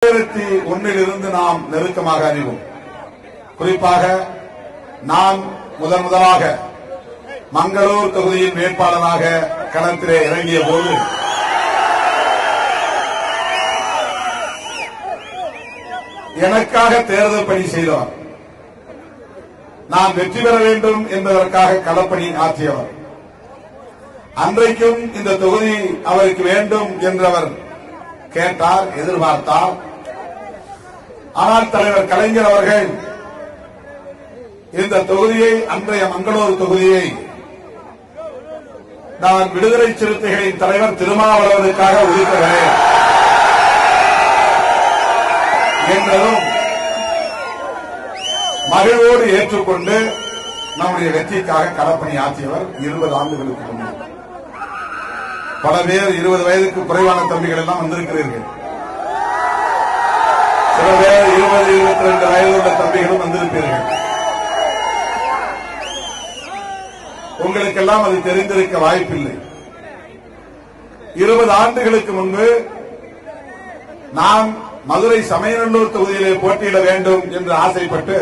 2001 நாம் நெருக்கமாக அறிவோம். குறிப்பாக நான் முதலாக மங்களூர் தொகுதியின் வேட்பாளராக களத்திலே இறங்கிய போது எனக்காக தேர்தல் பணி செய்தவர், நான் வெற்றி பெற வேண்டும் என்பதற்காக களப்பணி ஆற்றியவர். அன்றைக்கும் இந்த தொகுதி அவருக்கு வேண்டும் என்றவர் கேட்டார், எதிர்பார்த்தார். ஆனால் தலைவர் கலைஞர் அவர்கள் இந்த தொகுதியை, அன்றைய மங்களூர் தொகுதியை நான் விடுதலை சிறுத்தைகளின் தலைவர் திருமாவளவனுக்காக ஒதுக்குகிறேன் என்றதும் மகிழ்வோடு ஏற்றுக்கொண்டு நம்முடைய வெற்றிக்காக களப்பணி ஆற்றியவர் 20 ஆண்டுகளுக்கு முன்பு. பல பேர் 20 வயதுக்கு குறைவான தம்பிகள் எல்லாம் வந்திருக்கிறீர்கள். சில பேர் 20-22 வயது உள்ள தம்பிகளும் வந்திருப்பீர்கள். உங்களுக்கெல்லாம் அது தெரிந்திருக்க வாய்ப்பில்லை. 20 ஆண்டுகளுக்கு முன்பு நான் மதுரை சமயநல்லூர் தொகுதியிலே போட்டியிட வேண்டும் என்று ஆசைப்பட்டு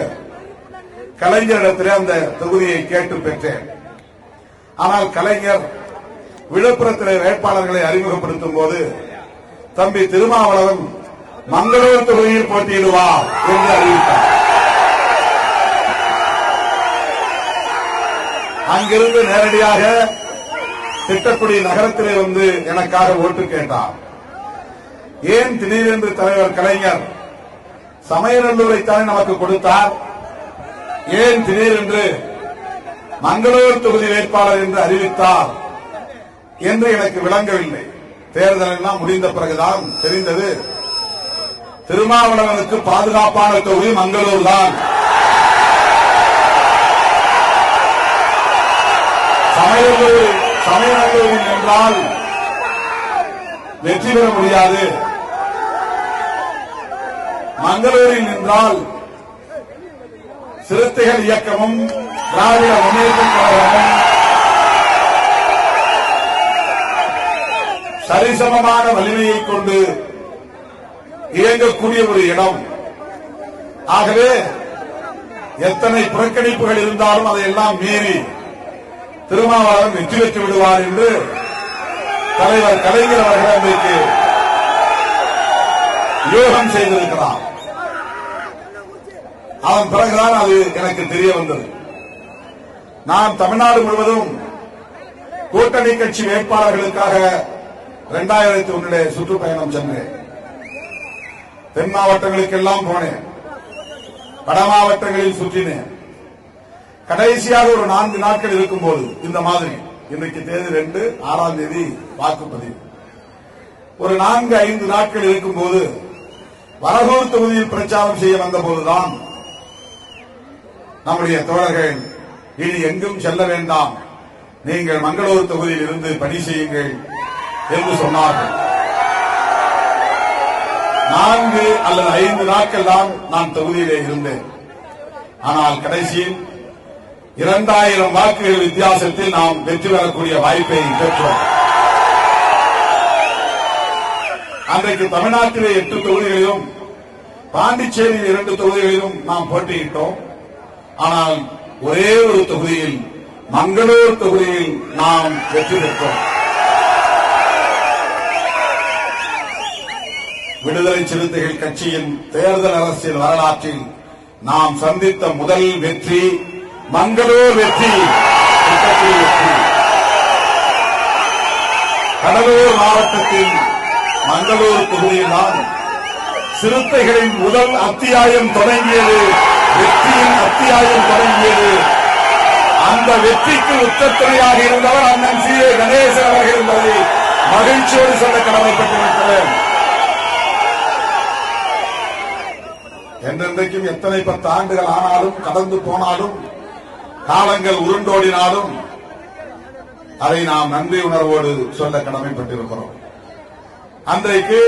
கலைஞரிடத்திலே அந்த தொகுதியை கேட்டு பெற்றேன். ஆனால் கலைஞர் விழுப்புரத்திலே வேட்பாளர்களை அறிமுகப்படுத்தும் போது தம்பி திருமாவளவன் மங்களூர் தொகுதியில் போட்டியிடுவார் என்று அறிவித்தார். அங்கிருந்து நேரடியாக திட்டக்குடி நகரத்திலே வந்து எனக்காக ஓட்டு கேட்டார். ஏன் திடீரென்று தலைவர் கலைஞர் சமயநல்லூரைத்தானே நமக்கு கொடுத்தார், ஏன் திடீரென்று மங்களூர் தொகுதி வேட்பாளர் என்று அறிவித்தார் என்று எனக்கு விளங்கவில்லை. தேர்தல் எல்லாம் முடிந்த பிறகுதான் தெரிந்தது, திருமாவளவனுக்கு பாதுகாப்பான தொகுதி மங்களூர் தான். சமயநல்லூரில் என்றால் வெற்றி பெற முடியாது, மங்களூரில் நின்றால் சிறுத்தைகள் இயக்கமும் திராவிட முன்னேற்ற கழகமும் சரிசமமான வலிமையை கொண்டு இயங்கக்கூடிய ஒரு இடம். ஆகவே எத்தனை புறக்கணிப்புகள் இருந்தாலும் அதையெல்லாம் மீறி திருமாவளவன் வெற்றி பெற்று விடுவார் என்று தலைவர் கலைஞர் அவர்கள் அன்றைக்கு யோகம் செய்திருக்கிறார். அதன் பிறகுதான் அது எனக்கு தெரிய வந்தது. நான் தமிழ்நாடு முழுவதும் கூட்டணி கட்சி வேட்பாளர்களுக்காக 2001 சுற்றுப்பயணம் சென்றேன். தென் மாவட்டங்களுக்கெல்லாம் போனேன், வட மாவட்டங்களில் சுற்றினேன். கடைசியாக ஒரு 4 நாட்கள் இருக்கும்போது இந்த மாதிரி, இன்றைக்கு தேதி 2, 6ஆம் தேதி வாக்குப்பதிவு, ஒரு 4-5 நாட்கள் இருக்கும்போது வரகூர் தொகுதியில் பிரச்சாரம் செய்ய வந்தபோதுதான் நம்முடைய தோழர்கள் இனி எங்கும் செல்ல வேண்டாம், நீங்கள் மங்களூர் தொகுதியில் இருந்து பணி செய்யுங்கள் என்று சொன்னார்கள். 4 அல்லது 5 நாட்கள் தான் நான் தொகுதியிலே இருந்தேன். ஆனால் கடைசியில் 2000 வாக்குகள் வித்தியாசத்தில் நாம் வெற்றி பெறக்கூடிய வாய்ப்பை பெற்றோம். அன்றைக்கு தமிழ்நாட்டிலே 8 தொகுதிகளிலும் பாண்டிச்சேரியில் 2 தொகுதிகளிலும் நாம் போட்டியிட்டோம். ஆனால் ஒரே ஒரு தொகுதியில், மங்களூர் தொகுதியில் நாம் வெற்றி பெற்றோம். விடுதலை சிறுத்தைகள் கட்சியின் தேர்தல் அரசியல் வரலாற்றில் நாம் சந்தித்த முதல் வெற்றி மங்களூர் வெற்றி. கடலூர் மாவட்டத்தில் மங்களூர் தொகுதியில்தான் சிறுத்தைகளின் முதல் அத்தியாயம் தொடங்கியது, வெற்றியின் அத்தியாயம் தொடங்கியது. அந்த வெற்றிக்கு உச்சத்துணையாக இருந்தவர் அண்ணன் சி.ஏ. கணேசன் அவர்கள் என்பதை மகிழ்ச்சியோடு சொல்ல கடமைப்பட்டிருக்கிறேன். என்றென்றைக்கும் எத்தனை 10 ஆண்டுகள் ஆனாலும், கடந்து போனாலும், காலங்கள் உருண்டோடினாலும் அதை நாம் நன்றி உணர்வோடு சொல்ல கடமைப்பட்டிருக்கிறோம். அன்றைக்கு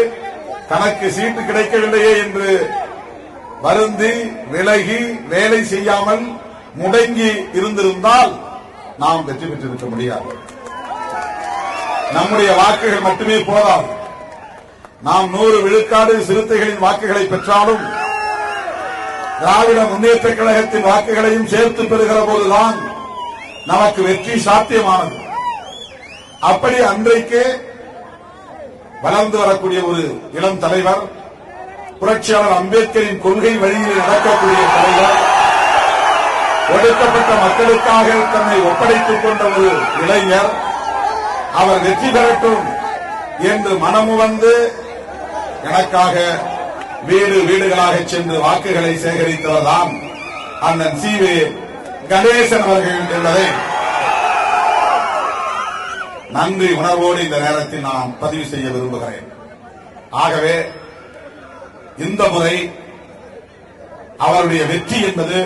தனக்கு சீட்டு கிடைக்கவில்லையே என்று வருந்தி விலகி வேலை செய்யாமல் முடங்கி இருந்திருந்தால் நாம் வெற்றி பெற்றிருக்க முடியாது. நம்முடைய வாக்குகள் மட்டுமே போதாது, நாம் 100 விழுக்காடு சிறுத்தைகளின் வாக்குகளை பெற்றாலும் திராவிட முன்னேற்ற கழகத்தின் வாக்குகளையும் சேர்த்து பெறுகிற போதுதான் நமக்கு வெற்றி சாத்தியமானது. அப்படி அன்றைக்கு வளர்ந்து வரக்கூடிய ஒரு இளம் தலைவர், புரட்சியாளர் அம்பேத்கரின் கொள்கை வழியில் நடக்கக்கூடிய தலைவர், ஒடுக்கப்பட்ட மக்களுக்காக தன்னை ஒப்படைத்துக் கொண்ட ஒரு இளைஞர், அவர் வெற்றி பெறட்டும் என்று மனமுவந்து எனக்காக வீடு வீடுகளாக சென்று வாக்குகளை சேகரித்தவர்தான் அண்ணன் சி.வே. கணேசன் அவர்கள் என்பதை நன்றி உணர்வோடு இந்த நேரத்தில் நான் பதிவு செய்ய விரும்புகிறேன். ஆகவே இந்த முறை அவருடைய வெற்றி என்பது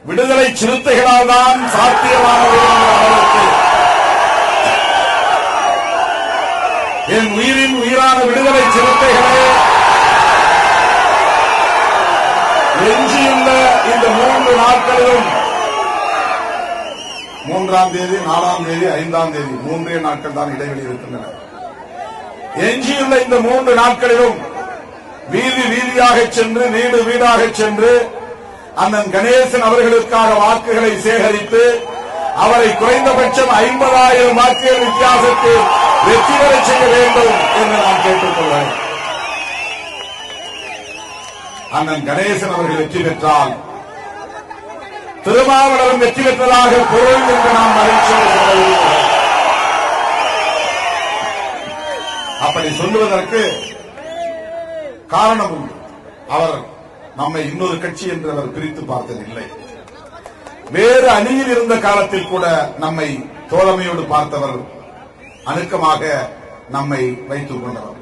விடுதலை சிறுத்தைகளால் தான் சாத்தியமானது அவருக்கு என் உயிரின் உயிரான விடுதலை சிறுத்தைகளே, எஞ்சியுள்ள இந்த 3 நாட்களிலும் 3ஆம் தேதி, 4ஆம் தேதி, 5ஆம் தேதி 3 நாட்கள் தான் இடைவெளி இருக்கின்றன. எஞ்சியுள்ள இந்த 3 நாட்களிலும் வீதி வீதியாக சென்று, வீடு வீடாக சென்று அண்ணன் கணேசன் அவர்களுக்காக வாக்குகளை சேகரித்து அவரை குறைந்தபட்சம் 50,000 வாக்குகள் வித்தியாசத்தில் வெற்றி பெற செய்ய வேண்டும் என்று நான் கேட்டுக் கொள்கிறேன். அண்ணன் கணேசன் அவர்கள் வெற்றி பெற்றால் திருமாவளவன் வெற்றி பெற்றதாக பொருள் என்று நாம் மகிழ்ச்சியோடு சொல்ல விரும்புகிறோம். அப்படி சொல்லுவதற்கு காரணம் உண்டு. அவர் நம்மை இன்னொரு கட்சி என்று அவர் பிரித்து பார்த்ததில்லை. வேறு அணியில் இருந்த காலத்தில் கூட நம்மை தோழமையோடு பார்த்தவர், அணுக்கமாக நம்மை வைத்துக் கொண்டவர்.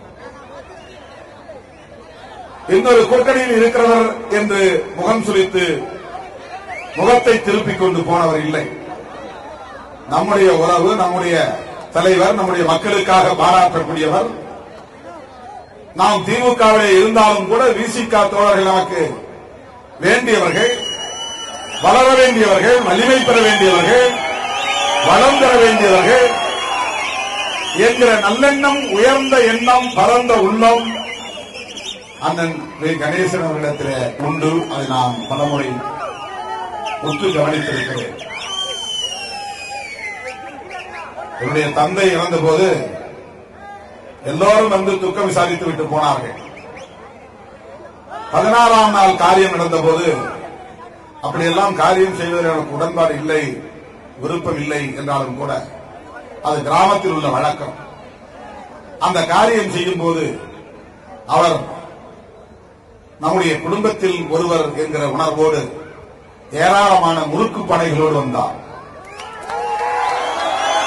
இன்னொரு கூட்டணியில் இருக்கிறவர் என்று முகம் சுளித்து முகத்தை திருப்பிக் கொண்டு போனவர் இல்லை. நம்முடைய உறவு, நம்முடைய தலைவர், நம்முடைய மக்களுக்காக பாராட்டக்கூடியவர். நாம் திமுகவிலே இருந்தாலும் கூட விசிக தோழர்கள் நமக்கு வேண்டியவர்கள், வளர வேண்டியவர்கள், வலிமை பெற வேண்டியவர்கள், வளம் பெற வேண்டியவர்கள் என்கிற நல்லெண்ணம், உயர்ந்த எண்ணம், பரந்த உள்ளம் அண்ணன் கணேசன் அவர்களிடத்திலே உண்டு. அதை நான் பலமுறை ஒத்து கவனித்திருக்கிறேன். என்னுடைய தந்தை இறந்தபோது எல்லோரும் வந்து துக்கம் விசாரித்து விட்டு போனார்கள். 16ஆம் நாள் காரியம் நடந்தபோது அப்படியெல்லாம் காரியம் செய்வதில் எனக்கு உடன்பாடு இல்லை, விருப்பம் இல்லை என்றாலும் கூட அது கிராமத்தில் உள்ள வழக்கம். அந்த காரியம் செய்யும் போது அவர் நம்முடைய குடும்பத்தில் ஒருவர் என்கிற உணர்வோடு ஏராளமான முறுக்கு பனைகளோடு வந்தார்,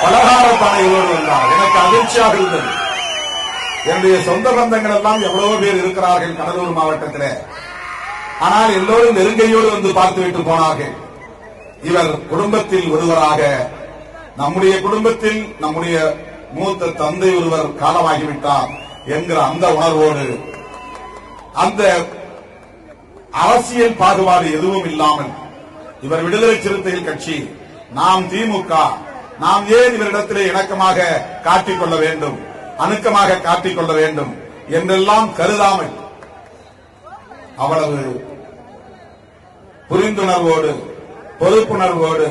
பலகார பனைகளோடு வந்தார். எனக்கு அதிர்ச்சியாக இருந்தது. என்னுடைய சொந்த பந்தங்கள் எல்லாம் எவ்வளவோ பேர் இருக்கிறார்கள் கடலூர் மாவட்டத்திலே. ஆனால் எல்லோரும் நெருங்கையோடு வந்து பார்த்துவிட்டு போனார்கள். இவர் குடும்பத்தில் ஒருவராக, நம்முடைய குடும்பத்தில் நம்முடைய மூத்த தந்தை ஒருவர் காலமாகிவிட்டார் என்கிற அந்த உணர்வோடு, அந்த அரசியல் பாகுபாடு எதுவும் இல்லாமல், இவர் விடுதலை சிறுத்தைகள் கட்சி, நாம் திமுக, நாம் ஏன் இவரிடத்திலே இணக்கமாக காட்டிக்கொள்ள வேண்டும், அணுக்கமாக காட்டிக்கொள்ள வேண்டும் என்றெல்லாம் கருதாமல் அவ்வளவு புரிந்துணர்வோடு, பொறுப்புணர்வோடு,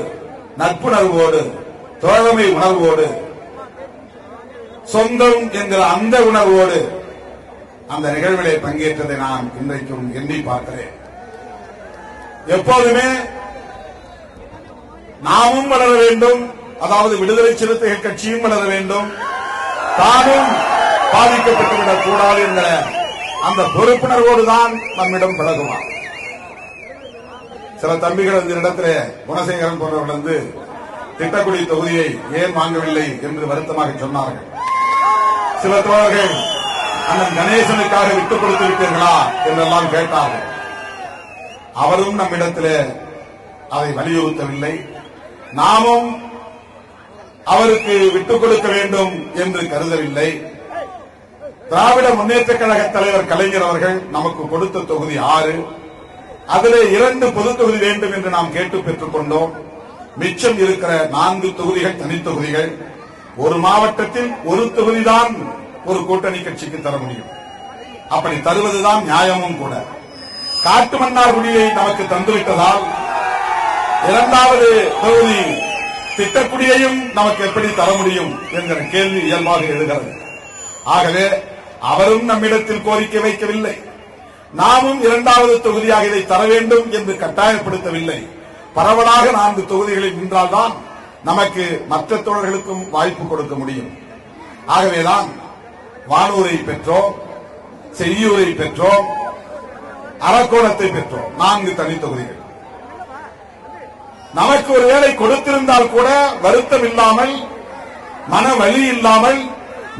நட்புணர்வோடு, தோழமை உணர்வோடு, சொந்தம் என்கிற அந்த உணர்வோடு அந்த நிகழ்விலே பங்கேற்றதை நான் இன்றைக்கும் எண்ணி பார்க்கிறேன். எப்போதுமே நாமும் வளர வேண்டும், அதாவது விடுதலை சிறுத்தைகள் கட்சியும் வளர வேண்டும், தானும் பாதிக்கப்பட்டுவிடக் கூடாது என்ற அந்த பொறுப்புணர்வோடுதான் நம்மிடம் பழகுவார். சில தம்பிகள் இந்த இடத்திலே குணசேகரன் போன்றவர்கள் வந்து திட்டக்குடி தொகுதியை ஏன் வாங்கவில்லை என்று வருத்தமாக சொன்னார்கள். சில தோழர்கள் அண்ணன் கணேசனுக்காக விட்டுக் கொடுத்து விட்டீர்களா என்றெல்லாம் கேட்டார்கள். அவரும் நம்மிடத்திலே அதை வலியுறுத்தவில்லை. நாமும் அவருக்கு விட்டுக் கொடுக்க வேண்டும் என்று கருதவில்லை. திராவிட முன்னேற்ற கழக தலைவர் கலைஞர் அவர்கள் நமக்கு கொடுத்த தொகுதி 6, அதிலே 2 பொது தொகுதி வேண்டும் என்று நாம் கேட்டு பெற்றுக் கொண்டோம். மிச்சம் இருக்கிற 4 தொகுதிகள் தனி தொகுதிகள். ஒரு மாவட்டத்தில் ஒரு தொகுதிதான் ஒரு கூட்டணி கட்சிக்கு தர முடியும். அப்படி தருவதுதான் நியாயமும் கூட. காட்டுமன்னார்குடியை நமக்கு தந்துவிட்டதால் இரண்டாவது தொகுதி திட்டக்குடியையும் நமக்கு எப்படி தர முடியும் என்கிற கேள்வி இயல்பாக எழுகிறது. ஆகவே அவரும் நம்மிடத்தில் கோரிக்கை வைக்கவில்லை, நாமும் இரண்டாவது தொகுதியாக இதை தர வேண்டும் என்று கட்டாயப்படுத்தவில்லை. பரவலாக 4 தொகுதிகளில் நின்றால்தான் நமக்கு மற்ற தோழர்களுக்கும் வாய்ப்பு கொடுக்க முடியும். ஆகவேதான் வானூரை பெற்றோம், செய்யூரை பெற்றோம், அரக்கோணத்தை பெற்றோம். 4 தனி தொகுதிகள். நமக்கு ஒருவேளை கொடுத்திருந்தால் கூட வருத்தம் இல்லாமல், மன வலி இல்லாமல்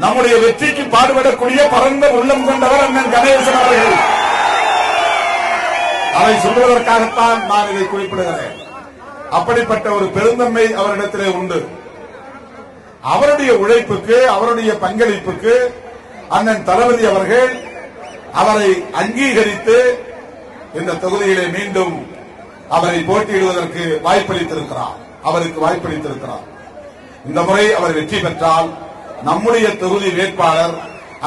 நம்முடைய வெற்றிக்கு பாடுபடக்கூடிய பரந்த உள்ளம் கொண்டவர் அண்ணன் கணேசன் அவர்கள். அதை சொல்வதற்காகத்தான் நான் இதை குறிப்பிடுகிறேன். அப்படிப்பட்ட ஒரு பெருந்தன்மை அவரிடத்திலே உண்டு. அவருடைய உழைப்புக்கு, அவருடைய பங்களிப்புக்கு அண்ணன் தளபதி அவர்கள் அவரை அங்கீகரித்து இந்த தொகுதியிலே மீண்டும் அவரை போட்டியிடுவதற்கு வாய்ப்பளித்திருக்கிறார். அவருக்கு வாய்ப்பளித்திருக்கிறார். இந்த முறை அவர் வெற்றி பெற்றால் நம்முடைய தொகுதி வேட்பாளர்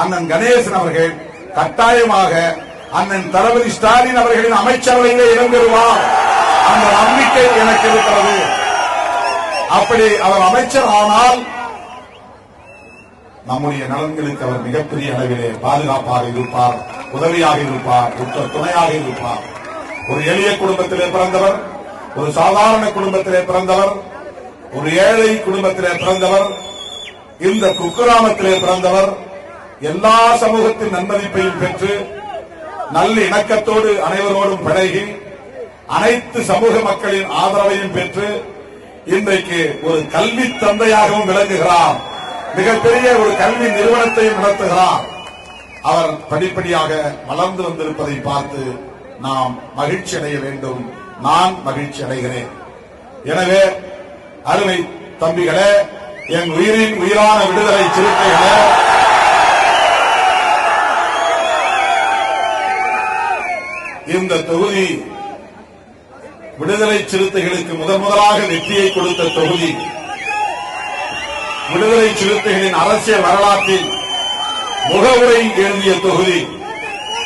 அண்ணன் கணேசன் அவர்கள் கட்டாயமாக அண்ணன் தளபதி ஸ்டாலின் அவர்களின் அமைச்சரவையிலே இடம்பெறுவார். அந்த நம்பிக்கை எனக்கு இருக்கிறது. அப்படி அவர் அமைச்சர் ஆனால் நம்முடைய நலன்களுக்கு அவர் மிகப்பெரிய அளவிலே பாதுகாப்பாக இருப்பார், உதவியாக இருப்பார், துணையாக இருப்பார். ஒரு எளிய குடும்பத்திலே பிறந்தவர், ஒரு சாதாரண குடும்பத்திலே பிறந்தவர், ஒரு ஏழை குடும்பத்திலே பிறந்தவர், இந்த குக்கிராமத்திலே பிறந்தவர், எல்லா சமூகத்தின் நன்மதிப்பையும் பெற்று நல்ல இணக்கத்தோடு அனைவரோடும் பழகி அனைத்து சமூக மக்களின் ஆதரவையும் பெற்று இன்றைக்கு ஒரு கல்வி தந்தையாகவும் விளங்குகிறார். மிகப்பெரிய ஒரு கல்வி நிறுவனத்தையும் நடத்துகிறார். அவர் படிப்படியாக வளர்ந்து வந்திருப்பதை பார்த்து நாம் மகிழ்ச்சி அடைய வேண்டும். நான் மகிழ்ச்சி அடைகிறேன். எனவே அருமை தம்பிகளே, என் உயிரின் உயிரான விடுதலை சிறுத்தைகளே, இந்த தொகுதி விடுதலை சிறுத்தைகளுக்கு முதலாக வெற்றியை கொடுத்த தொகுதி. விடுதலை சிறுத்தைகளின் அரசியல் வரலாற்றில் முகவுரை எழுதிய தொகுதி,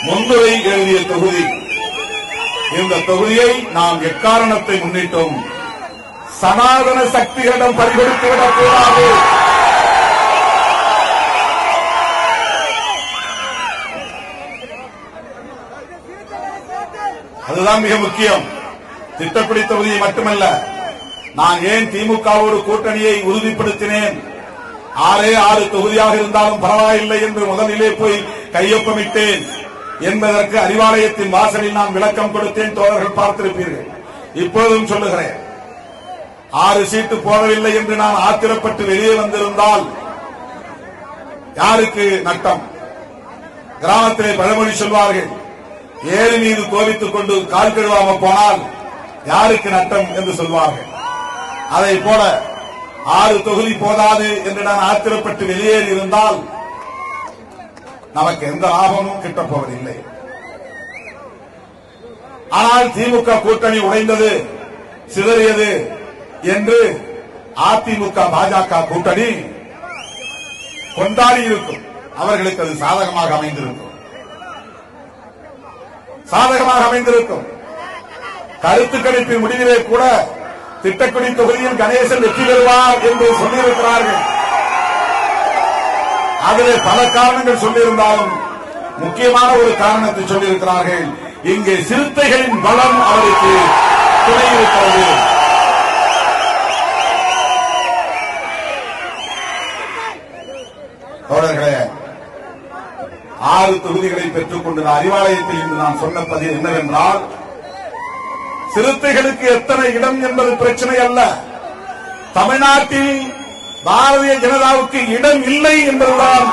முன்னுரை எழுதிய தொகுதி. இந்த தொகுதியை நாம் எக்காரணத்தை முன்னிட்டும் சனாதன சக்திகளிடம் பறிகொடுத்துவிடக் கூடாது. அதுதான் மிக முக்கியம். திட்டக்குடி தொகுதியை மட்டுமல்ல, நான் ஏன் திமுகவோடு கூட்டணியை உறுதிப்படுத்தினேன், 6 தொகுதியாக இருந்தாலும் பரவாயில்லை என்று முதலிலே போய் கையொப்பமிட்டேன் என்பதற்கு அறிவாலயத்தின் வாசலில் நான் விளக்கம் கொடுத்தேன். தோழர்கள் பார்த்திருப்பீர்கள். இப்போதும் சொல்லுகிறேன், 6 சீட்டு போடவில்லை என்று நான் ஆத்திரப்பட்டு வெளியே வந்திருந்தால் யாருக்கு நட்டம்? கிராமத்திலே பழமொழி சொல்வார்கள், ஏறு மீது கோபித்துக் கொண்டு கால் கழுவாம போனால் யாருக்கு நட்டம் என்று சொல்வார்கள். அதை போல 6 தொகுதி போதாது என்று நான் ஆத்திரப்பட்டு வெளியேறி இருந்தால் நமக்கு எந்த லாபமும் கிட்டப்போவதில்லை. ஆனால் திமுக கூட்டணி உடைந்தது, சிதறியது என்று அதிமுக பாஜக கூட்டணி கொண்டாடி இருக்கும். அவர்களுக்கு அது சாதகமாக அமைந்திருக்கும். கருத்து கணிப்பின் முடிவிலே கூட திட்டக்குடி தொகுதியில் கணேசன் வெற்றி பெறுவார் என்று சொல்லியிருக்கிறார்கள். அதிலே பல காரணங்கள் சொல்லியிருந்தாலும் முக்கியமான ஒரு காரணத்தை சொல்லியிருக்கிறார்கள். இங்கே சிறுத்தைகளின் பலம் அவருக்கு துணை இருக்கிறது. தோழர்களே, 6 தொகுதிகளை பெற்றுக் கொண்ட அறிவாலயத்தில் இன்று நான் சொன்ன பதில் என்னவென்றால், சிறுத்தைகளுக்கு எத்தனை இடம் என்பது பிரச்சனை அல்ல. தமிழ்நாட்டில் பாரதிய ஜனதாவுக்கு இடம் இல்லை என்பதுதான்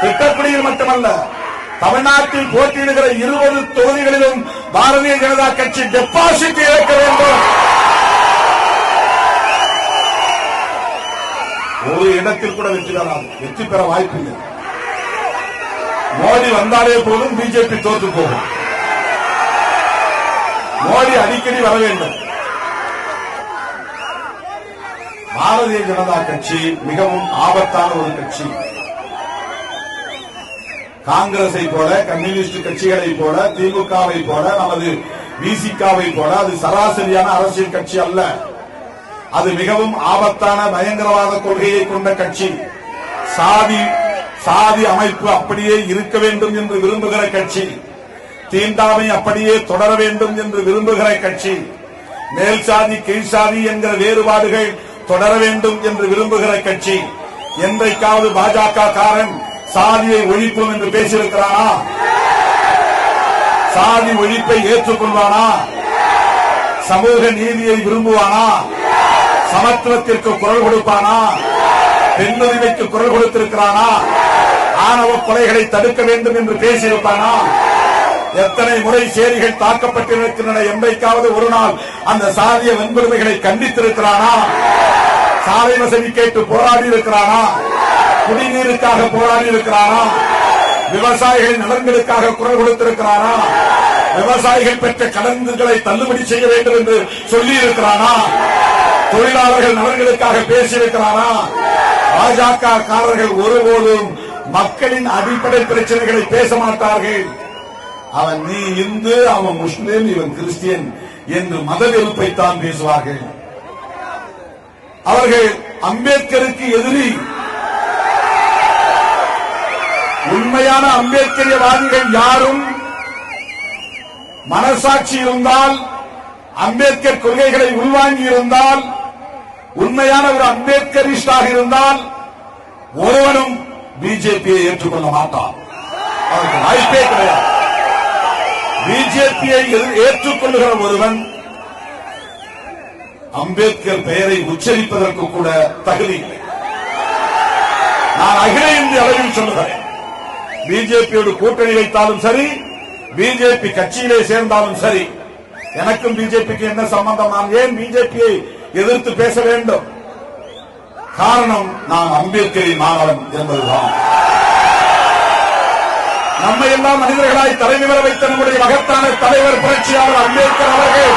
திட்டக்குடியில் மட்டுமல்ல, தமிழ்நாட்டில் போட்டியிடுகிற 20 தொகுதிகளிலும் பாரதிய ஜனதா கட்சி டெபாசிட் இழக்க வேண்டும். ஒரு இடத்தில் கூட வெற்றி பெற வாய்ப்பில்லை. மோடி வந்தாலே போதும் பிஜேபி தோற்று போகும். மோடி அடிக்கடி வர வேண்டும். பாரதிய ஜனதா கட்சி மிகவும் ஆபத்தான ஒரு கட்சி. காங்கிரஸை போல, கம்யூனிஸ்ட் கட்சிகளை போல, திமுகவை போல, நமது விசிகாவை போல அது சராசரியான அரசியல் கட்சி அல்ல. அது மிகவும் ஆபத்தான பயங்கரவாத கொள்கையை கொண்ட கட்சி. சாதி அமைப்பு அப்படியே இருக்க வேண்டும் என்று விரும்புகிற கட்சி. தீண்டாமை அப்படியே தொடர வேண்டும் என்று விரும்புகிற கட்சி. மேல் சாதி கீழ் சாதி என்கிற வேறுபாடுகள் தொடர வேண்டும் என்று விரும்புகிற கட்சி. என்றைக்காவது பாஜக காரன் சாதியை ஒழிப்போம் என்று பேசியிருக்கிறானா? சாதி ஒழிப்பை ஏற்றுக்கொள்வானா? சமூக நீதியை விரும்புவானா? சமத்துவத்திற்கு குரல் கொடுப்பானா? பெண்ணுரிமைக்கு குரல் கொடுத்திருக்கிறானா? ஆணவ கொலைகளை தடுக்க வேண்டும் என்று பேசியிருப்பானா? எத்தனை முறை சேரிகள் தாக்கப்பட்டிருக்கின்றன என்றைக்காவது ஒரு நாள் அந்த சாதிய வன்கொடுமைகளை கண்டித்திருக்கிறானா? சாலை வசதி கேட்டு போராடி இருக்கிறானா? குடிநீருக்காக போராடி இருக்கிறானா? விவசாயிகளின் நலன்களுக்காக குரல் கொடுத்திருக்கிறானா? விவசாயிகள் பெற்ற கடன்களை தள்ளுபடி செய்ய வேண்டும் என்று சொல்லி இருக்கிறானா? தொழிலாளர்கள் நலன்களுக்காக பேசியிருக்கிறானா? பாஜக காரர்கள் ஒருபோதும் மக்களின் அடிப்படை பிரச்சனைகளை பேச மாட்டார்கள். அவன் நீ இந்து, அவன் முஸ்லிம், இவன் கிறிஸ்டியன் என்று மத வெறுப்பைத்தான் பேசுவார்கள். அவர்கள் அம்பேத்கருக்கு எதிரி. உண்மையான அம்பேத்கரியவாதிகள் யாரும் மனசாட்சி இருந்தால், அம்பேத்கர் கொள்கைகளை உள்வாங்கி இருந்தால், உண்மையான ஒரு அம்பேத்கரிஸ்டாக இருந்தால் ஒருவனும் பிஜேபியை ஏற்றுக்கொள்ள மாட்டான். அதற்கு வாய்ப்பே கிடையாது. பிஜேபியை ஏற்றுக்கொள்ளுகிற ஒருவன் அம்பேத்கர் பெயரை உச்சரிப்பதற்கு கூட தகுதி இல்லை. நான் அகில இந்திய அளவில் சொல்லுகிறேன். பிஜேபியோடு கூட்டணி வைத்தாலும் சரி, பிஜேபி கட்சியிலே சேர்ந்தாலும் சரி, எனக்கும் பிஜேபிக்கு என்ன சம்பந்தம்? நான் ஏன் பிஜேபியை எதிர்த்து பேச வேண்டும்? காரணம், நான் அம்பேத்கரின் மாணவன் என்பதுதான். நம்மை எல்லாம் மனிதர்களாய் தலைமை வர வைத்த நம்முடைய மகத்தான தலைவர் புரட்சியாளர் அம்பேத்கர் அவர்கள்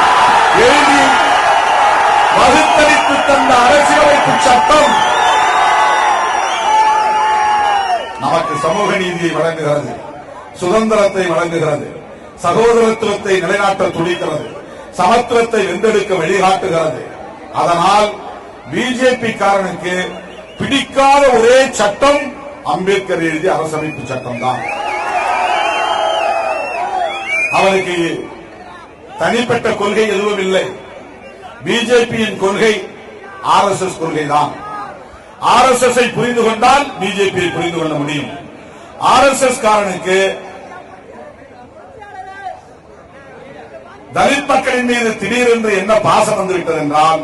எழுதி வகுத்தளித்து தந்த அரசியலமைப்பு சட்டம் நமக்கு சமூக நீதியை வழங்குகிறது, சுதந்திரத்தை வழங்குகிறது, சகோதரத்துவத்தை நிலைநாட்ட துடிக்கிறது, சமத்துவத்தை வென்றெடுக்க வழிகாட்டுகிறது. அதனால் பிஜேபி காரனுக்கு பிடிக்காத ஒரே சட்டம் அம்பேத்கர் எழுதிய அரசமைப்பு சட்டம் தான். அவருக்கு தனிப்பட்ட கொள்கை எதுவும் இல்லை. பிஜேபியின் கொள்கை RSS கொள்கை தான். RSS புரிந்து கொண்டால் பிஜேபியை புரிந்து கொள்ள முடியும். RSS காரனுக்கு தலித் மக்களின் மீது திடீரென்று என்ன பாசம் வந்துவிட்டது என்றால்,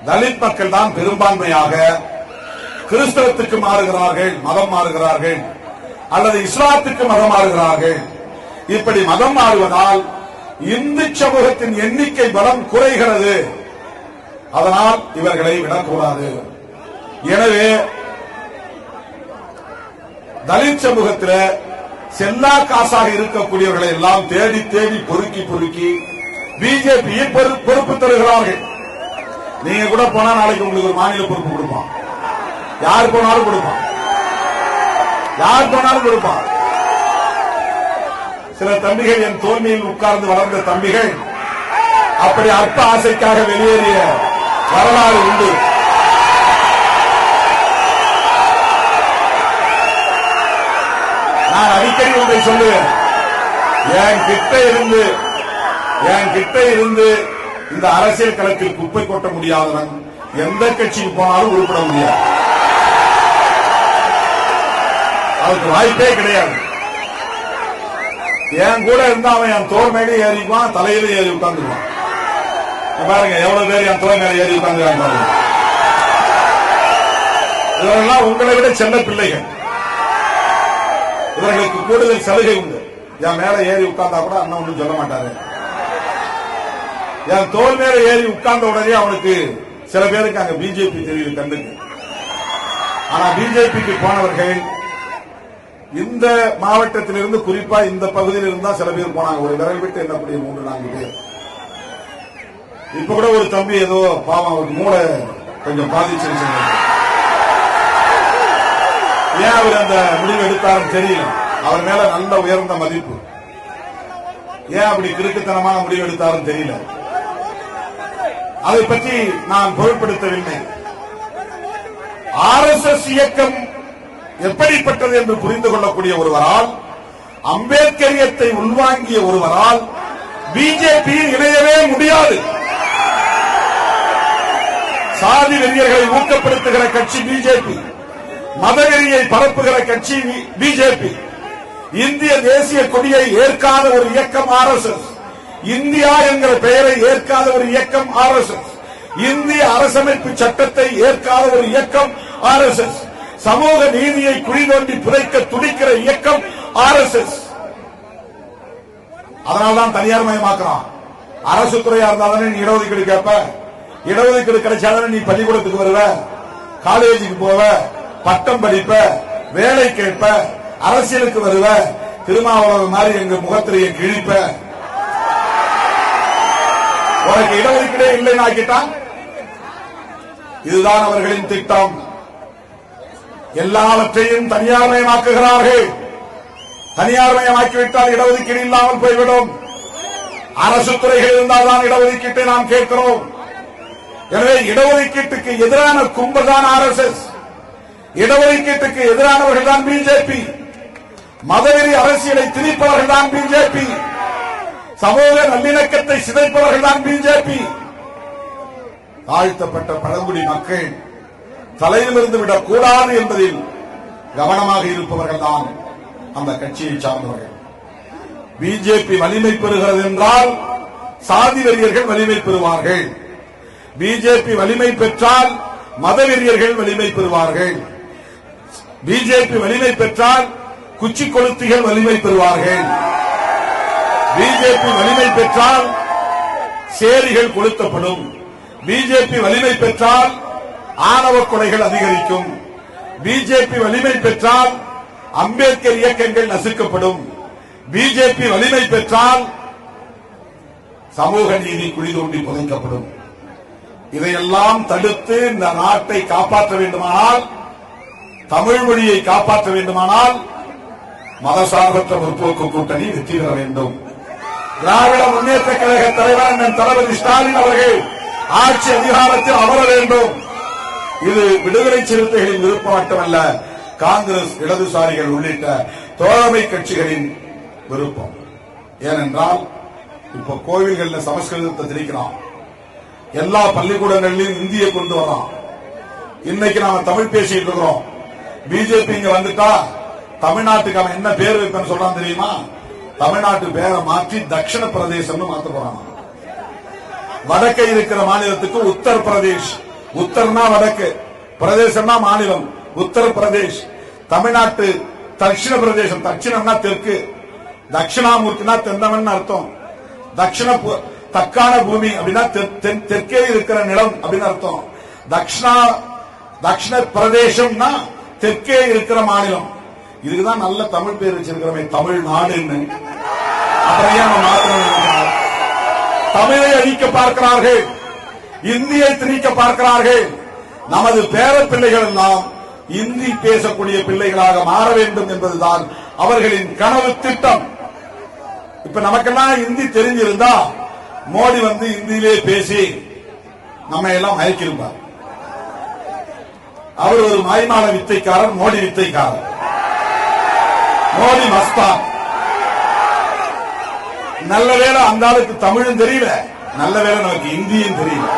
தலித் மக்கள் தான் பெரும்பான்மையாக கிறிஸ்தவத்துக்கு மாறுகிறார்கள், மதம் மாறுகிறார்கள், அல்லது இஸ்லாத்துக்கு மதம் மாறுகிறார்கள். இப்படி மதம் மாறுவதால் இந்து சமூகத்தின் எண்ணிக்கை பலம் குறைகிறது. அதனால் இவர்களை விடக்கூடாது. எனவே தலித் சமூகத்தில் செல்லா காசாக இருக்கக்கூடியவர்களை எல்லாம் தேடி தேடி பொறுக்கி பொறுக்கி பிஜேபியை பொறுப்பு தருகிறார்கள். நீங்க கூட போனா நாளைக்கு உங்களுக்கு ஒரு மாநில பொறுப்பு கொடுப்பான். யார் போனாலும் கொடுப்பான். யார் போனாலும் கொடுப்பான். சில தம்பிகள் என் தோல்வியில் உட்கார்ந்து வளர்ந்த தம்பிகள் அப்படி அற்ப ஆசைக்காக வெளியேறிய வரலாறு உண்டு. நான் அடிக்கடி ஒன்றை சொல்லுவேன். என் கிட்ட இருந்து இந்த அரசியல் களத்தில் குப்பை கொட்ட முடியாதவன் எந்த கட்சிக்கு போனாலும் உருப்பட முடியாது. அதுக்கு வாய்ப்பே கிடையாது. என் கூட இருந்தா அவன் என் தோல் மேலே ஏறிக்குவான், தலையில ஏறி உட்கார்ந்துக்குவான். பாருங்க எவ்வளவு பேர் என் தோல் மேலே ஏறி உட்கார்ந்து. இவரெல்லாம் உங்களை விட செல்ல பிள்ளைகள். இவர்களுக்கு கூடுதல் சலுகை உண்டு. என் மேல ஏறி உட்கார்ந்தா கூட அண்ணன் ஒன்றும் சொல்ல மாட்டாரு. என் தோல் மேல ஏறி உட்கார்ந்த உடனே அவனுக்கு சில பேருக்கு அங்க பிஜேபி தெரியுது கண்டுக்கு. ஆனா பிஜேபிக்கு போனவர்கள் இந்த மாவட்டத்திலிருந்து, குறிப்பா இந்த பகுதியில் இருந்தா சில பேர் போனாங்க. ஒரு விரல் விட்டு என்னக்கூடிய 3-4 பேர். இப்ப கூட ஒரு தம்பி ஏதோ பாவம் அவருக்கு மூளை கொஞ்சம் பாதிச்சிருச்சு. ஏன் அவர் அந்த முடிவு எடுத்தாரும் தெரியல. அவர் மேல நல்ல உயர்ந்த மதிப்பு. ஏன் அப்படி கிறுக்குத்தனமான முடிவு எடுத்தாரும் தெரியல. அதை பற்றி நான் பொருட்படுத்தவில்லை. RSS இயக்கம் எப்படிப்பட்டது என்று புரிந்து கொள்ளக்கூடிய ஒருவரால், அம்பேத்கரியத்தை உள்வாங்கிய ஒருவரால் பிஜேபியில் இணையவே முடியாது. சாதி வெறியர்களை ஊக்கப்படுத்துகிற கட்சி பிஜேபி, மதவெறியை பரப்புகிற கட்சி பிஜேபி, இந்திய தேசிய கொடியை ஏற்காத ஒரு இயக்கம் RSS, இந்தியா என்கிற பெயரை ஏற்காத ஒரு இயக்கம் RSS, இந்திய அரசமைப்பு சட்டத்தை ஏற்காத ஒரு இயக்கம் RSS, சமூக நீதியை குழி தோண்டி புதைக்க துடிக்கிற இயக்கம் RSS. அதனால்தான் தனியார் மயமாக்குறான். அரசு துறையா இருந்தாதானே நீ இடஒதுக்கீடு கேட்ப, இடஒதுக்கீடு கிடைச்சாதானே நீ பள்ளிக்கூடத்துக்கு வருவ, காலேஜுக்கு போவ, பட்டம் படிப்ப, வேலை கேட்ப, அரசியலுக்கு வருவ, திருமாவளவன் மாதிரி எங்க முகத்திரையை கிழிப்ப. உனக்கு இடஒதுக்கீடே இல்லைன்னு ஆக்கிட்டான். இதுதான் அவர்களின் திட்டம். எல்லாவற்றையும் தனியார்மயமாக்குகிறார்கள். தனியார்மயமாக்கிவிட்டால் இடஒதுக்கீடு இல்லாமல் போய்விடும். அரசு துறைகள் இருந்தால்தான் இடஒதுக்கீட்டை நாம் கேட்கிறோம். எனவே இடஒதுக்கீட்டுக்கு எதிரான கும்பல் தான் RSS, இடஒதுக்கீட்டுக்கு எதிரானவர்கள் தான் பிஜேபி, மதவெறி அரசியலை திணிப்பவர்கள் தான் பிஜேபி, சமூக நல்லிணக்கத்தை சிதைப்பவர்கள் தான் பிஜேபி. தாழ்த்தப்பட்ட பழங்குடி மக்கள் தலையிலிருந்து விடக்கூடாது என்பதில் கவனமாக இருப்பவர்கள் தான் அந்த கட்சியை சார்ந்தவர்கள். பிஜேபி வலிமை பெறுகிறது என்றால் சாதி வெறியர்கள் வலிமை பெறுவார்கள். பிஜேபி வலிமை பெற்றால் மதவெறியர்கள் வலிமை பெறுவார்கள். பிஜேபி வலிமை பெற்றால் குச்சி கொளுத்திகள் வலிமை பெறுவார்கள். பிஜேபி வலிமை பெற்றால் சேரிகள் கொளுத்தப்படும். பிஜேபி வலிமை பெற்றால் ஆணவ கொலைகள் அதிகரிக்கும். பிஜேபி வலிமை பெற்றால் அம்பேத்கர் இயக்கங்கள் நசுக்கப்படும். பிஜேபி வலிமை பெற்றால் சமூக நீதி குழி தோண்டி புதைக்கப்படும். இதையெல்லாம் தடுத்து இந்த நாட்டை காப்பாற்ற வேண்டுமானால், தமிழ் மொழியை காப்பாற்ற வேண்டுமானால் மதசார்பற்ற முற்போக்கு கூட்டணி வெற்றி பெற வேண்டும். திராவிட முன்னேற்ற கழக தலைவர் அண்ணன் தளபதி ஸ்டாலின் அவர்கள் ஆட்சி அதிகாரத்தில் அமர வேண்டும். இது விடுதலை சிறுத்தைகளின் விருப்பம் மட்டுமல்ல, காங்கிரஸ், இடதுசாரிகள் உள்ளிட்ட தோழமை கட்சிகளின் விருப்பம். ஏனென்றால் இப்ப கோவில்கள்ல சமஸ்கிருதத்தை திணிக்கிறான், எல்லா பள்ளிக்கூடங்களிலும் இந்தியை கொண்டு வரான். இன்னைக்கு நாம தமிழ் பேசிட்டு இருக்கிறோம். பிஜேபி இங்க வந்துட்டா தமிழ்நாட்டுக்கு அவன் என்ன பேர் வைப்பேன்னு சொல்றான் தெரியுமா? தமிழ்நாட்டு பேரை மாற்றி தட்சிண பிரதேசம் மாத்த போறான். வடக்கே இருக்கிற மாநிலத்துக்கு உத்தர் பிரதேஷ், உத்தர்னா வடக்கு, பிரதேசம்னா மாநிலம், உத்தர் பிரதேஷ். தமிழ்நாட்டு தட்சிண பிரதேசம், தட்சிணம்னா தெற்கு, தட்சிணாமூர்த்தினா தென்னவன் அர்த்தம். தக்கான பூமி அப்படின்னா தெற்கே இருக்கிற நிலம் அப்படின்னு அர்த்தம். தட்சிண பிரதேசம்னா தெற்கே இருக்கிற மாநிலம். இதுக்குதான் நல்ல தமிழ் பேர் வச்சிருக்கிறோமே, தமிழ்நாடுன்னு. அப்புறம் ஏன் மாத்திரம் தமிழை அழிக்க பார்க்கிறார்கள், இந்தியை திணிக்க பார்க்கிறார்கள். நமது பேர பிள்ளைகள் எல்லாம் இந்தி பேசக்கூடிய பிள்ளைகளாக மாற வேண்டும் என்பதுதான் அவர்களின் கனவு திட்டம். இப்ப நமக்கெல்லாம் இந்தி தெரிஞ்சிருந்தா மோடி வந்து இந்தியிலே பேசி நம்ம எல்லாம் மயக்கிருப்பார். அவர் ஒரு மாய்மால வித்தைக்காரர், மோடி வித்தைக்காரர், மோடி மஸ்தான். நல்ல வேளை அந்த ஆளுக்கு தமிழும் தெரியல, நல்ல வேளை நமக்கு இந்தியும் தெரியல.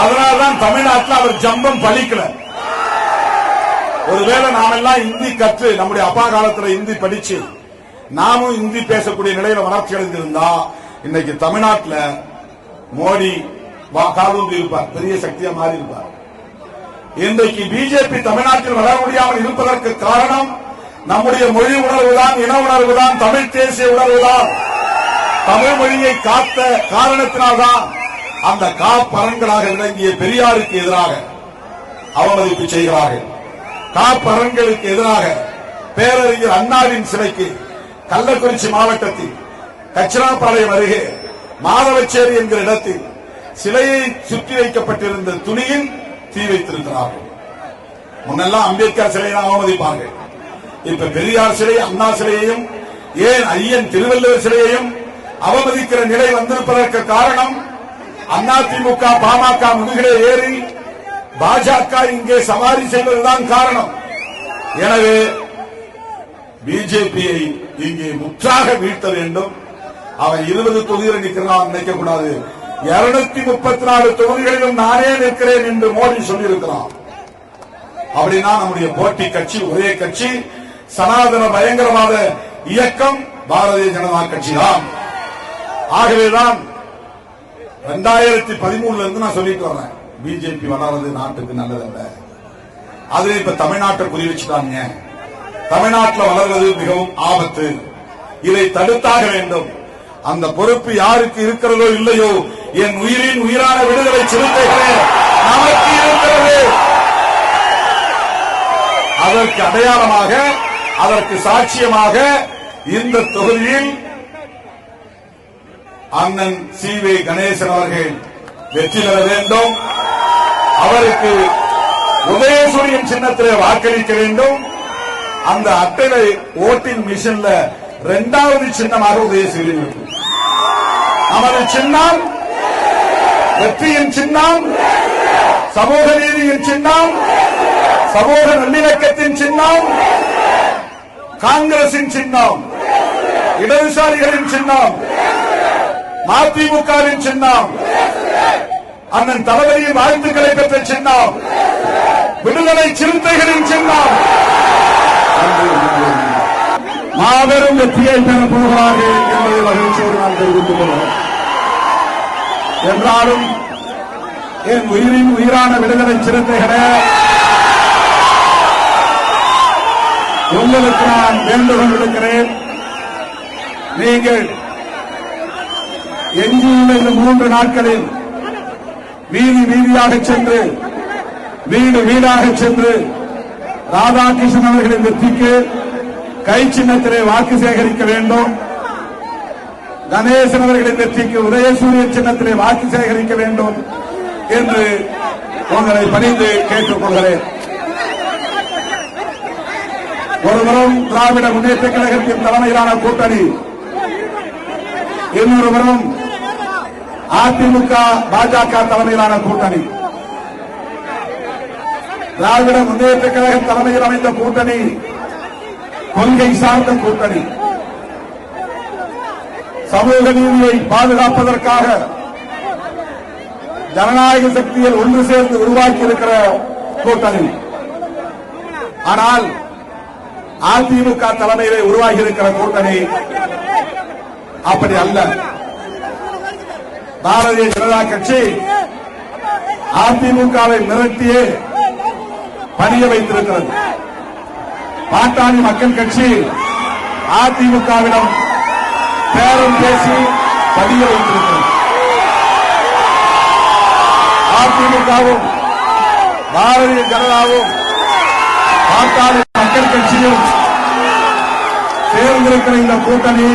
அதனால்தான் தமிழ்நாட்டில் அவர் ஜம்பம் பலிக்கல. ஒருவேளை நாமெல்லாம் இந்தி கற்று நம்முடைய அப்பா காலத்துல இந்தி படிச்சு நாமும் இந்தி பேசக்கூடிய நிலையில வளர்ச்சி அடைந்திருந்தா இன்னைக்கு தமிழ்நாட்டில் மோடி காலூன்றி இருப்பார், பெரிய சக்தியா மாறி இருப்பார். இன்றைக்கு பிஜேபி தமிழ்நாட்டில் வளர முடியாமல் இருப்பதற்கு காரணம் நம்முடைய மொழி உணர்வுதான், இன உணர்வுதான், தமிழ் தேசிய உணர்வுதான். தமிழ் மொழியை காத்த காரணத்தினால்தான் அந்த காப்பரன்களாக விளங்கிய பெரியாருக்கு எதிராக அவமதிப்பு செய்கிறார்கள். காப்பரன்களுக்கு எதிராக பேரறிஞர் அண்ணாவின் சிலைக்கு கள்ளக்குறிச்சி மாவட்டத்தில் கச்சிராப்பாளையம் அருகே மாதவச்சேரி என்கிற இடத்தில் சிலையை சுற்றி வைக்கப்பட்டிருந்த துணியில் தீ வைத்திருக்கிறார்கள். முன்னெல்லாம் அம்பேத்கர் சிலையை அவமதிப்பார்கள். இப்ப பெரியார் சிலை, அண்ணா சிலையையும், ஏன் ஐயன் திருவள்ளுவர் சிலையையும் அவமதிக்கிற நிலை வந்திருப்பதற்கு காரணம் அதிமுக பாமக முதுகிலே ஏறி பாஜக இங்கே சவாரி செய்வதுதான் காரணம். எனவே பிஜேபியை இங்கே முற்றாக வீழ்த்த வேண்டும். அவன் 20 தொகுதியில் நிற்கிறான் நினைக்கக்கூடாது. 234 தொகுதிகளிலும் நானே நிற்கிறேன் என்று மோடி சொல்லியிருக்கிறான். அப்படின்னா நம்முடைய போட்டி கட்சி ஒரே கட்சி, சனாதன பயங்கரவாத இயக்கம் பாரதிய ஜனதா கட்சி தான். ஆகவேதான் 2013 இருந்து நான் சொல்லிட்டு வரேன், பிஜேபி வளர்றது நாட்டுக்கு நல்லதல்ல. அது இப்ப தமிழ்நாட்டை குறி வச்சுட்டாங்க. தமிழ்நாட்டில் வளர்வது மிகவும் ஆபத்து. இதை தடுத்தாக வேண்டும். அந்த பொறுப்பு யாருக்கு இருக்கிறதோ இல்லையோ, என் உயிரின் உயிரான விடுதலை சிறுத்தைகளே நமக்கு இருக்கிறது. அதற்கு அடையாளமாக, அதற்கு சாட்சியமாக இந்த தொகுதியில் அண்ணன் சி.வே. கணேசன் அவர்கள் வெற்றி பெற வேண்டும். அவருக்கு உதயசூரியன் சின்னத்திலே வாக்களிக்க வேண்டும். அந்த அட்டையை ஓட்டிங் மிஷின்ல 2வது சின்னமாக உதயசூரியன் இருக்கும். நமது சின்னம் வெற்றியின் சின்னம், சமூக நீதியின் சின்னம், சமூக நல்லிணக்கத்தின் சின்னம், காங்கிரசின் சின்னம், இடதுசாரிகளின் சின்னம், மதிமுகவின் சின்னம், அண்ணன் தளபதியின் வாழ்த்துக்களை பெற்ற சின்னம், விடுதலை சிறுத்தைகளின் சின்னம். மாபெரும் வெற்றியை பெறப் போகிறார்கள் என்பதை மகிழ்ச்சியோடு நான் தெரிவித்துக் கொள்கிறேன். என்றாலும் என் உயிரின் உயிரான விடுதலை சிறுத்தைகளே, உங்களுக்கு நான் வேண்டுகோள் விடுக்கிறேன். நீங்கள் எஞ்சியுள்ள இந்த 3 நாட்களில் வீதி வீதியாக சென்று, வீடு வீடாக சென்று ராதாகிருஷ்ணன் அவர்களின் வெற்றிக்கு கை சின்னத்திலே வாக்கு சேகரிக்க வேண்டும். கணேசன் அவர்களின் வெற்றிக்கு உதயசூரியன் சின்னத்திலே வாக்கு சேகரிக்க வேண்டும் என்று உங்களை பணிந்து கேட்டுக் கொள்கிறேன். ஒருபுறம் திராவிட முன்னேற்ற கழகத்தின் தலைமையிலான கூட்டணி, இன்னொருபுறம் அதிமுக பாஜக தலைமையிலான கூட்டணி. திராவிட முன்னேற்ற கழகம் தலைமையில் அமைந்த கூட்டணி கொள்கை சார்ந்த கூட்டணி. சமூக நீதியை பாதுகாப்பதற்காக ஜனநாயக சக்தியில் ஒன்று சேர்ந்து உருவாக்கி இருக்கிற கூட்டணி. ஆனால் அதிமுக தலைமையிலே உருவாகி இருக்கிற கூட்டணி அப்படி அல்ல. பாரதிய ஜனதா கட்சி அதிமுகவை மிரட்டியே பணிய வைத்திருக்கிறது. பாட்டாளி மக்கள் கட்சி அதிமுகவிடம் பேரம் பேசி பதிய வைத்திருக்கிறது. அதிமுகவும் பாரதிய ஜனதாவும் பாட்டாளி மக்கள் கட்சியும் சேர்ந்திருக்கிற இந்த கூட்டணி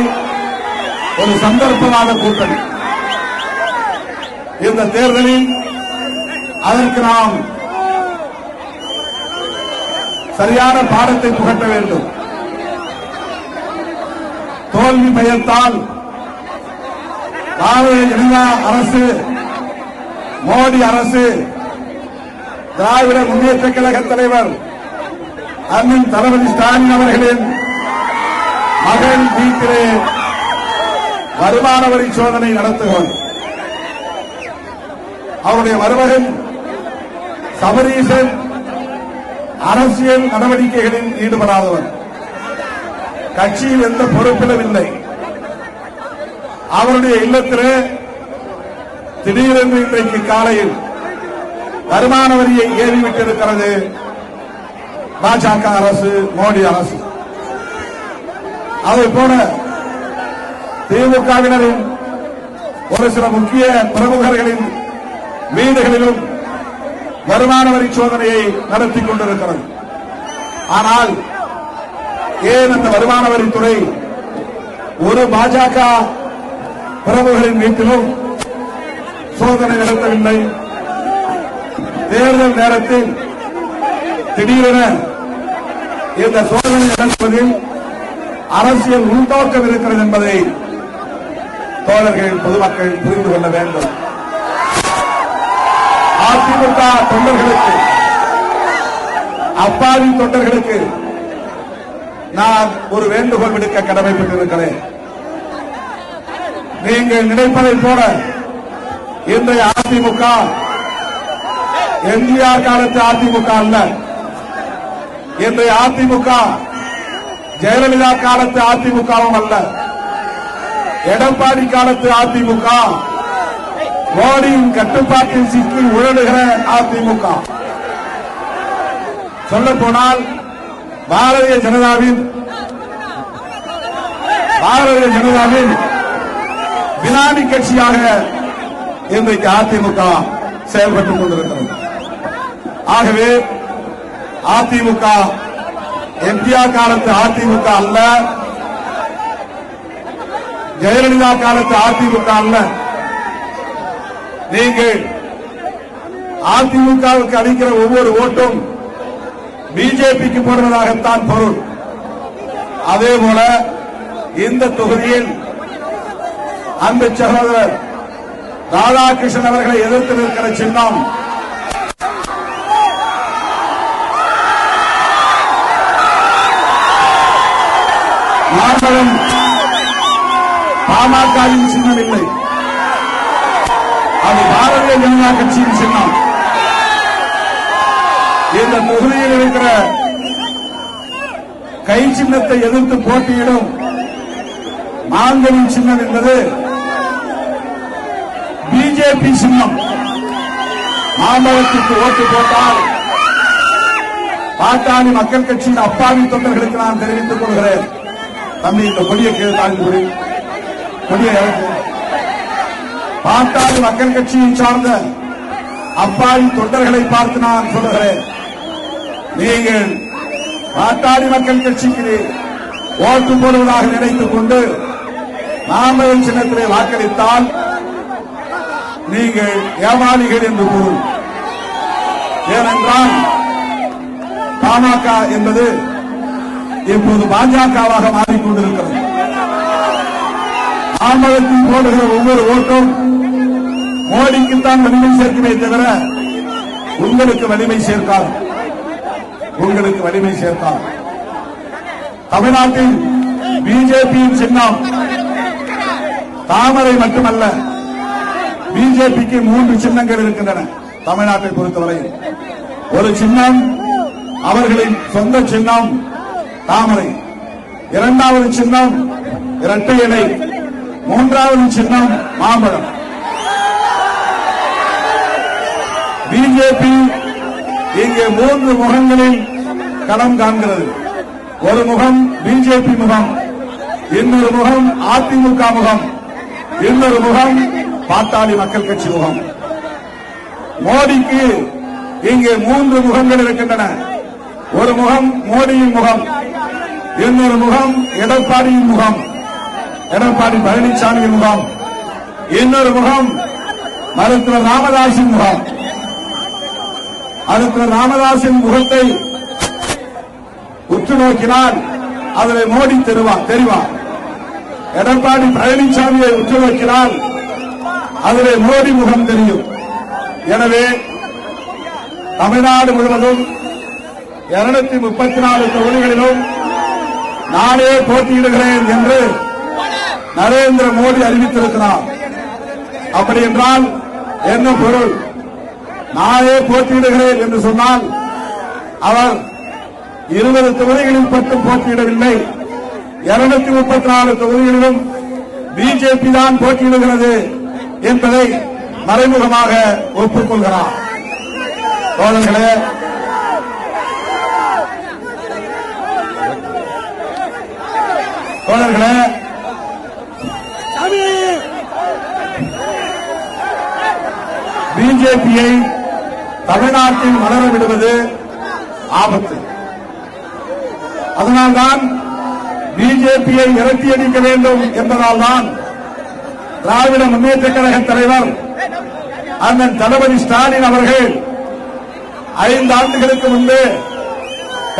ஒரு சந்தர்ப்பவாத கூட்டணி. இந்த தேர்தலில் அதற்கு நாம் சரியான பாடத்தை புகட்ட வேண்டும். தோல்வி பயத்தால் பாரதிய ஜனதா அரசு, மோடி அரசு, திராவிட முன்னேற்ற கழக தலைவர் அண்ணன் தளபதி ஸ்டாலின் அவர்களின் மகன் வீட்டிலே வருமான வரி சோதனை நடத்துகிறோம். அவருடைய மருமகன் சபரீசன் அரசியல் நடவடிக்கைகளில் ஈடுபடாதவர், கட்சியில் எந்த பொறுப்பிலும் இல்லை. அவருடைய இல்லத்திலே திடீரென்று இன்றைக்கு காலையில் வருமான வரியை ஏறிவிட்டிருக்கிறது பாஜக அரசு, மோடி அரசு. அதைப்போல திமுகவினரின் ஒரு சில முக்கிய பிரமுகர்களின் வீடுகளிலும் வருமான வரி சோதனையை நடத்திக் கொண்டிருக்கிறது. ஆனால் ஏன் அந்த வருமான வரித்துறை ஒரு பாஜக பிரமுகர்களின் வீட்டிலும் சோதனை நடத்தவில்லை. தேர்தல் நேரத்தில் திடீரென இந்த சோதனை நடத்துவதில் அரசியல் உள்நோக்கம் இருக்கிறது என்பதை தோழர்கள் பொதுமக்கள் புரிந்து கொள்ள வேண்டும். அதிமுக தொண்டர்களுக்கு, அப்பாவி தொண்டர்களுக்கு நான் ஒரு வேண்டுகோள் விடுக்க கடமைப்பட்டிருக்கிறேன். நீங்கள் நினைப்பதை போல இன்றைய அதிமுக எம்ஜிஆர் காலத்து அதிமுக அல்ல. இன்றைய அதிமுக ஜெயலலிதா காலத்து அதிமுகவும் அல்ல. எடப்பாடி காலத்து அதிமுக மோடியின் கட்டுப்பாட்டில் சிக்கி உழலுகிற அதிமுக. சொல்ல போனால் பாரதிய ஜனதாவின் பினாமி கட்சியாக இன்றைக்கு அதிமுக செயல்பட்டுக் கொண்டிருக்கிறது. ஆகவே அதிமுக எம்ஜிஆர் காலத்து அதிமுக அல்ல, ஜெயலலிதா காலத்து அதிமுக அல்ல. நீங்கள் அதிமுகவுக்கு அளிக்கிற ஒவ்வொரு ஓட்டும் பிஜேபிக்கு போடுவதாகத்தான் பொருள். அதேபோல இந்த தொகுதியில் அன்பு சகோதரர் ராதாகிருஷ்ணன் அவர்களை எதிர்த்து நிற்கிற சின்னம் மாம்பழம் பாமகவின் சின்னம் இல்லை, அது பாரதிய ஜனதா கட்சியின் சின்னம். இந்த தொகுதியில் இருக்கிற கை சின்னத்தை எதிர்த்து போட்டியிடும் மாங்கனின் சின்னம் என்பது பிஜேபி சின்னம். மாம்பழத்திற்கு ஓட்டு போட்டால் பாட்டாளி மக்கள் கட்சியின் அப்பாவி தொண்டர்களுக்கு நான் தெரிவித்துக் கொள்கிறேன், தம்பி இந்த கொடியை கீழே தாழ்ந்து கொடியை இறக்கு. பாட்டாளி மக்கள் கட்சியை சார்ந்த அப்பாவி தொண்டர்களை பார்த்து நான் சொல்லுகிறேன், நீங்கள் பாட்டாளி மக்கள் கட்சிக்கு ஓட்டு போடுவதாக நினைத்துக் கொண்டு மாம்பழம் சின்னத்திலே வாக்களித்தால் நீங்கள் ஏமாளிகள் என்று பொருள். ஏனென்றால் பாமக என்பது இப்போது பாஜகவாக மாறிக்கொண்டிருக்கிறது. மாம்பழத்தில் போடுகிற ஒவ்வொரு ஓட்டும் மோடிக்குத்தான் வலிமை சேர்க்குமே தவிர உங்களுக்கு வலிமை சேர்க்காது. தமிழ்நாட்டில் பிஜேபியின் சின்னம் தாமரை மட்டுமல்ல, பிஜேபிக்கு 3 சின்னங்கள் இருக்கின்றன. தமிழ்நாட்டை பொறுத்தவரையில் ஒரு சின்னம் அவர்களின் சொந்த சின்னம் தாமரை, இரண்டாவது சின்னம் இரட்டை இலை, மூன்றாவது சின்னம் மாம்பழம். பிஜேபி இங்கே 3 முகங்களில் களம் காண்கிறது. ஒரு முகம் பிஜேபி முகம், இன்னொரு முகம் அதிமுக முகம், இன்னொரு முகம் பாட்டாளி மக்கள் கட்சி முகம். மோடிக்கு இங்கே 3 முகங்கள் இருக்கின்றன. ஒரு முகம் மோடியின் முகம், இன்னொரு முகம் எடப்பாடியின் முகம், எடப்பாடி பழனிசாமியின் முகம், இன்னொரு முகம் மருத்துவர் ராமதாசின் முகம். மருத்துவர் ராமதாசின் முகத்தை உற்று நோக்கினால் அதில் மோடி தெரிவார். எடப்பாடி பழனிசாமியை உற்று நோக்கினால் அதிலே மோடி முகம் தெரியும். எனவே தமிழ்நாடு முழுவதும் 234 தொகுதிகளிலும் நானே போட்டியிடுகிறேன் என்று நரேந்திர மோடி அறிவித்திருக்கிறார். அப்படி என்றால் என்ன பொருள்? நானே போட்டியிடுகிறேன் என்று சொன்னால் அவர் 20 தொகுதிகளில் மட்டும் போட்டியிடவில்லை, 234 தொகுதிகளிலும் பிஜேபி தான் போட்டியிடுகிறது என்பதை மறைமுகமாக ஒப்புக்கொள்கிறார். தோழர்களே, பிஜேபியை தமிழ்நாட்டில் வளர விடுவது ஆபத்து. அதனால்தான் பிஜேபியை விரட்டியடிக்க வேண்டும் என்பதால்தான் திராவிட முன்னேற்ற கழக தலைவர் அண்ணன் தளபதி ஸ்டாலின் அவர்கள் 5 ஆண்டுகளுக்கு முன்பு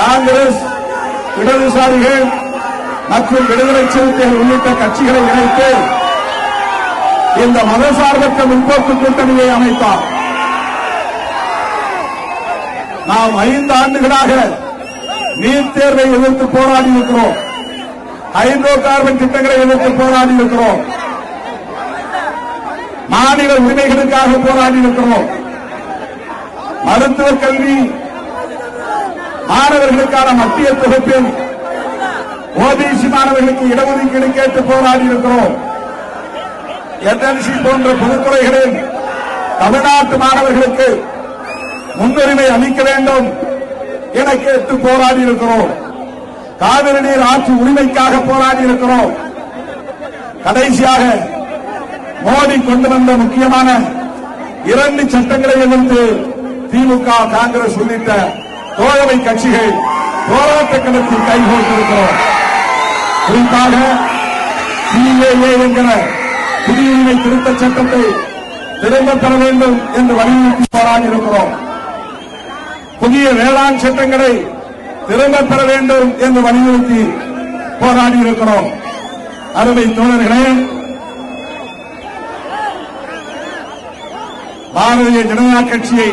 காங்கிரஸ், இடதுசாரிகள் மற்றும் விடுதலை சிறுத்தைகள் உள்ளிட்ட கட்சிகளை இணைத்து இந்த மதசார்பற்ற முற்போக்கு கூட்டணியை அமைத்தார். நாம் 5 ஆண்டுகளாக நீட் தேர்வை எதிர்த்து போராடி இருக்கிறோம். ஹைட்ரோ கார்பன் திட்டங்களை எதிர்த்து போராடி இருக்கிறோம். மாநில உரிமைகளுக்காக போராடி இருக்கிறோம். மருத்துவக் கல்வி மாணவர்களுக்கான மத்திய தொகுப்பில் ஓபிசி மாணவர்களுக்கு இடஒதுக்கீடு கேட்டு போராடி இருக்கிறோம். என்எல்சி போன்ற பொதுத்துறைகளில் தமிழ்நாட்டு மாணவர்களுக்கு முன்னுரிமை அளிக்க வேண்டும் என கேட்டு போராடி இருக்கிறோம். காவிரி நீர் ஆட்சி உரிமைக்காக போராடி இருக்கிறோம். கடைசியாக மோடி கொண்டு வந்த முக்கியமான 2 சட்டங்களை எதிர்த்து திமுக, காங்கிரஸ் உள்ளிட்ட தோழமை கட்சிகள் போராட்ட களத்தில் கைகோர்த்திருக்கிறோம். குறிப்பாக சிஏஏ என்கிற குடியுரிமை திருத்த சட்டத்தை திரும்பப் பெற வேண்டும் என்று வலியுறுத்தி போராடி இருக்கிறோம். புதிய வேளாண் சட்டங்களை திரும்பப் பெற வேண்டும் என்று வலியுறுத்தி போராடி இருக்கிறோம். அருமை தோழர்களே, பாரதிய ஜனதா கட்சியை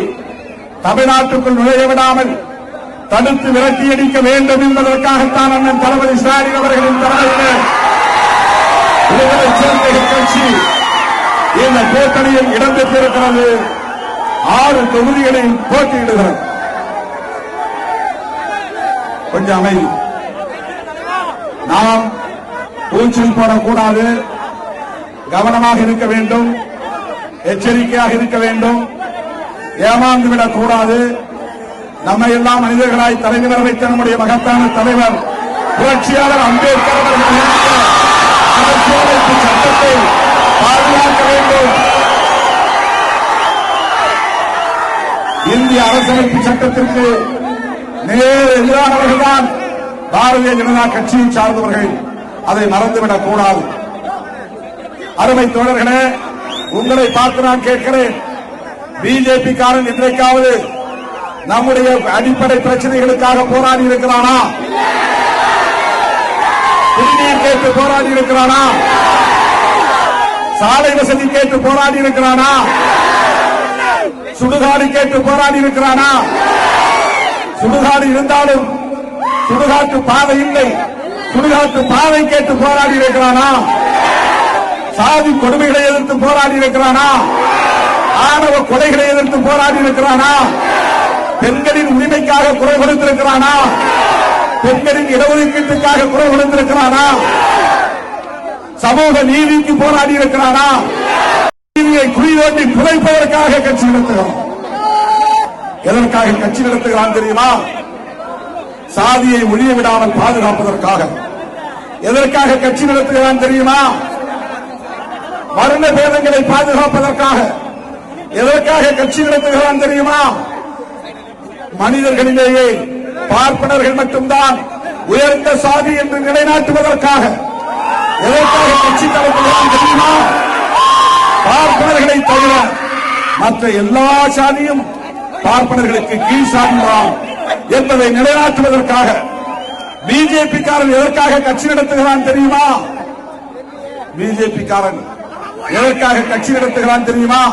தமிழ்நாட்டுக்குள் நுழைய விடாமல் தடுத்து விரட்டியடிக்க வேண்டும் என்பதற்காகத்தான் அண்ணன் தளபதி ஸ்டாலின் அவர்களின் தலைமையில் விடுதலை சிறுத்தைகள் கட்சி இந்த கூட்டணியில் இடம்பெற்றிருக்கிறது. 6 தொகுதிகளில் போட்டியிடுகிறது. கொஞ்சம் அமைதி. நாம் கூச்சல் போடக்கூடாது, கவனமாக இருக்க வேண்டும், எச்சரிக்கையாக இருக்க வேண்டும், ஏமாந்துவிடக் கூடாது. நம்மை எல்லாம் மனிதர்களாய் தலைவர் வைத்த நம்முடைய மகத்தான தலைவர் புரட்சியாளர் அம்பேத்கர் அவர்கள் அரசியலமைப்பு சட்டத்தை பாதுகாக்க வேண்டும். இந்திய அரசியலமைப்பு சட்டத்திற்கு நேர் எதிரானவர்கள்தான் பாரதிய ஜனதா கட்சியை சார்ந்தவர்கள். அதை மறந்துவிடக் கூடாது. அருமை தோழர்களே, உங்களை பார்த்து நான் கேட்கிறேன், பிஜேபி காரன் இன்றைக்காவது நம்முடைய அடிப்படை பிரச்சனைகளுக்காக போராடி இருக்கிறானா? குடிநீர் கேட்டு போராடி இருக்கிறானா? சாலை வசதி கேட்டு போராடி இருக்கிறானா? சுடுகாடு கேட்டு போராடி இருக்கிறானா? சுடுகாடு இருந்தாலும் சுடுகாட்டு பாதை இல்லை, சுடுகாட்டு பாதை கேட்டு போராடி இருக்கிறானா? சாதி கொடுமைகளை எதிர்த்து போராடி இருக்கிறானா? ஆணவ கொலைகளை எதிர்த்து போராடி இருக்கிறானா? பெண்களின் உரிமைக்காக குரல் கொடுத்திருக்கிறானா? பெண்களின் இடஒதுக்கீட்டுக்காக குரல் கொடுத்திருக்கிறானா? சமூக நீதிக்கு போராடி இருக்கிறானா? நீதியை குழி தோண்டி புதைப்பதற்காக கட்சி நடத்துகிறோம். எதற்காக கட்சி நடத்துகிறான் தெரியுமா? சாதியை ஒழிய விடாமல் பாதுகாப்பதற்காக. எதற்காக கட்சி நடத்துகிறான் தெரியுமா? வர்ண பேதங்களை பாதுகாப்பதற்காக. எதற்காக கட்சி நடத்துகிறான் தெரியுமா? மனிதர்களிலேயே பார்ப்பனர்கள் மட்டும்தான் உயர்ந்த சாதி என்று நிலைநாட்டுவதற்காக. எதற்காக கட்சி நடத்துகிறான் தெரியுமா? பார்ப்பனர்களை தவிர மற்ற எல்லா சாதியும் பார்ப்பனர்களுக்கு கீழ் சாதிதான் என்பதை நிலைநாட்டுவதற்காக. பிஜேபி காரன் எதற்காக கட்சி நடத்துகிறான் தெரியுமா? பிஜேபி காரன் எதற்காக கட்சி நடத்துகிறான் தெரியுமா?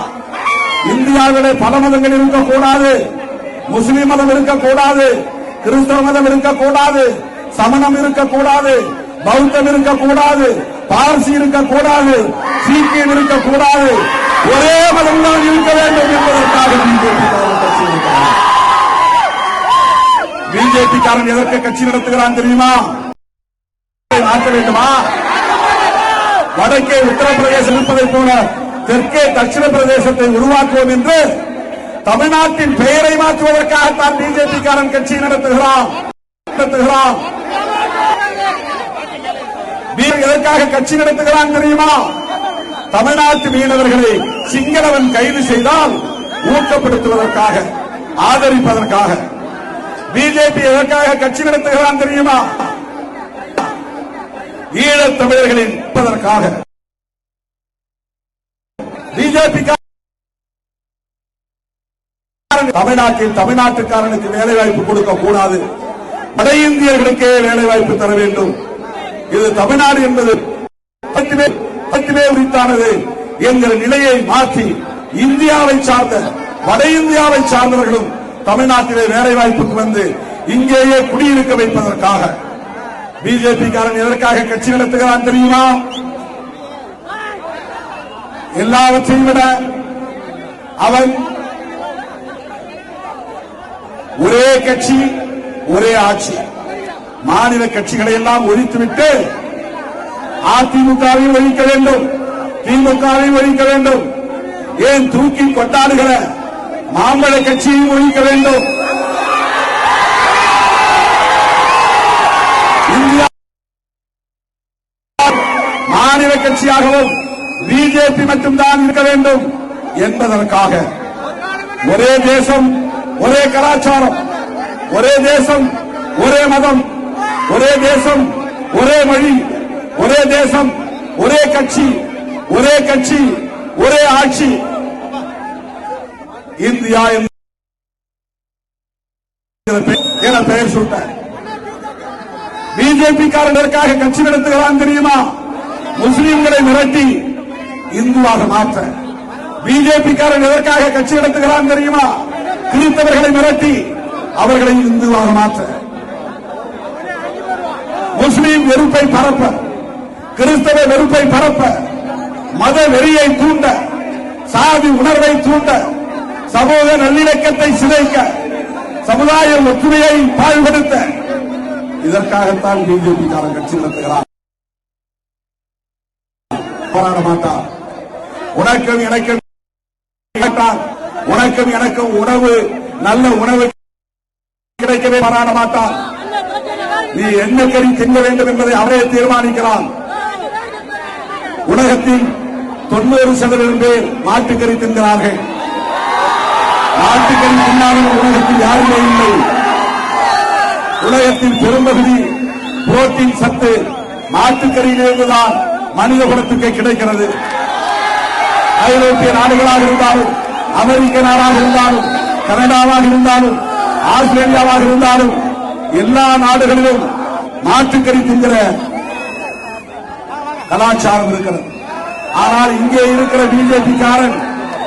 இந்தியாவிலே பல மதங்கள் இருக்கக்கூடாது, முஸ்லிம் மதம் இருக்கக்கூடாது, கிறிஸ்தவ மதம் இருக்கக்கூடாது, சமணம் இருக்கக்கூடாது, பௌத்தம் இருக்கக்கூடாது, பார்சி இருக்கக்கூடாது, சீக்கியம் இருக்கக்கூடாது, ஒரே மதம் தான் இருக்க வேண்டும் என்பதற்காக பிஜேபி காரன் கட்சி நடத்துகிறார். பிஜேபி காரன் எதற்கு கட்சி நடத்துகிறான் தெரியுமா? மாற்ற வேண்டுமா? வடக்கே உத்தரப்பிரதேசம் இருப்பதை போல தெற்கே தட்சிண பிரதேசத்தை உருவாக்குவோம் என்று தமிழ்நாட்டின் பெயரை மாற்றுவதற்காகத்தான் பிஜேபி காரன் கட்சி நடத்துகிறான். எதற்காக கட்சி நடத்துகிறான் தெரியுமா? தமிழ்நாட்டு மீனவர்களை சிங்களவன் கைது செய்தால் ஊக்கப்படுத்துவதற்காக, ஆதரிப்பதற்காக. பிஜேபி எதற்காக கட்சி நடத்துகிறான் தெரியுமா? ஈழத் தமிழர்களின் பிஜேபி தமிழ்நாட்டில் தமிழ்நாட்டுக்காரனுக்கு வேலை வாய்ப்பு கொடுக்க கூடாது, வட இந்தியர்களுக்கே வேலை வாய்ப்பு தர வேண்டும். இது தமிழ்நாடு என்பது உரித்தானது என்கிற நிலையை மாற்றி இந்தியாவை சார்ந்த வட இந்தியாவை சார்ந்தவர்களும் தமிழ்நாட்டிலே வேலை வாய்ப்புக்கு வந்து இங்கேயே குடியிருக்க வைப்பதற்காக பிஜேபி காரன் எதற்காக கட்சி நடத்துகிறான் தெரியுமா? எல்லாவற்றையும் விட அவன் ஒரே கட்சி ஒரே ஆட்சி, மாநில கட்சிகளை எல்லாம் ஒழித்துவிட்டு அதிமுகவையும் ஒழிக்க வேண்டும், திமுகவையும் ஒழிக்க வேண்டும், ஏன் தூக்கி கொண்டாடுகிற மாம்பழ கட்சியையும் ஒழிக்க வேண்டும். இந்தியா மாநில கட்சியாகவும் பிஜேபி மட்டும்தான் இருக்க வேண்டும் என்பதற்காக ஒரே தேசம் ஒரே கலாச்சாரம், ஒரே தேசம் ஒரே மதம், ஒரே தேசம் ஒரே மொழி, ஒரே தேசம் ஒரே கட்சி, ஒரே கட்சி ஒரே ஆட்சி, இந்தியா என பெயர் சூட்ட பிஜேபி காரர்களுக்காக கட்சி நடத்துகிறான் தெரியுமா? முஸ்லிம்களை மிரட்டி இந்துவாக மாற்ற. பிஜேபி காரன் எதற்காக கட்சி நடத்துகிறான் தெரியுமா? கிறிஸ்தவர்களை மிரட்டி அவர்களை இந்துவாக மாற்ற. முஸ்லிம் வெறுப்பை பரப்ப, கிறிஸ்தவ வெறுப்பை பரப்ப, மத வெறியை தூண்ட, சாதி உணர்வை தூண்ட, சமூக நல்லிணக்கத்தை சிதைக்க, சமுதாய ஒற்றுமையை பாழ்படுத்த, இதற்காகத்தான் பிஜேபி காரன் கட்சி நடத்துகிறார். போராட மாட்டார். உனக்கும் எனக்கும் உனக்கும் எனக்கும் உணவு, நல்ல உணவு கிடைக்கவே போராட மாட்டார். நீ என்ன கறி தின்ன வேண்டும் என்பதை அவரே தீர்மானிக்கிறான். உலகத்தில் 90% பேர் மாட்டுக்கறி தின்கிறார்கள். மாட்டுக்கறி தின்னாமல் உலகத்தில் யாருமே இல்லை. உலகத்தில் பெரும்பகுதி புரோட்டீன் சத்து மாட்டுக்கறியிலிருந்துதான் மனித குலத்துக்கு கிடைக்கிறது. ஐரோப்பிய நாடுகளாக இருந்தாலும், அமெரிக்க நாடாக இருந்தாலும், கனடாவாக இருந்தாலும், ஆஸ்திரேலியாவாக இருந்தாலும், எல்லா நாடுகளிலும் மாட்டுக்கறி தின்கிற கலாச்சாரம் இருக்கிறது. ஆனால் இங்கே இருக்கிற பிஜேபி காரன்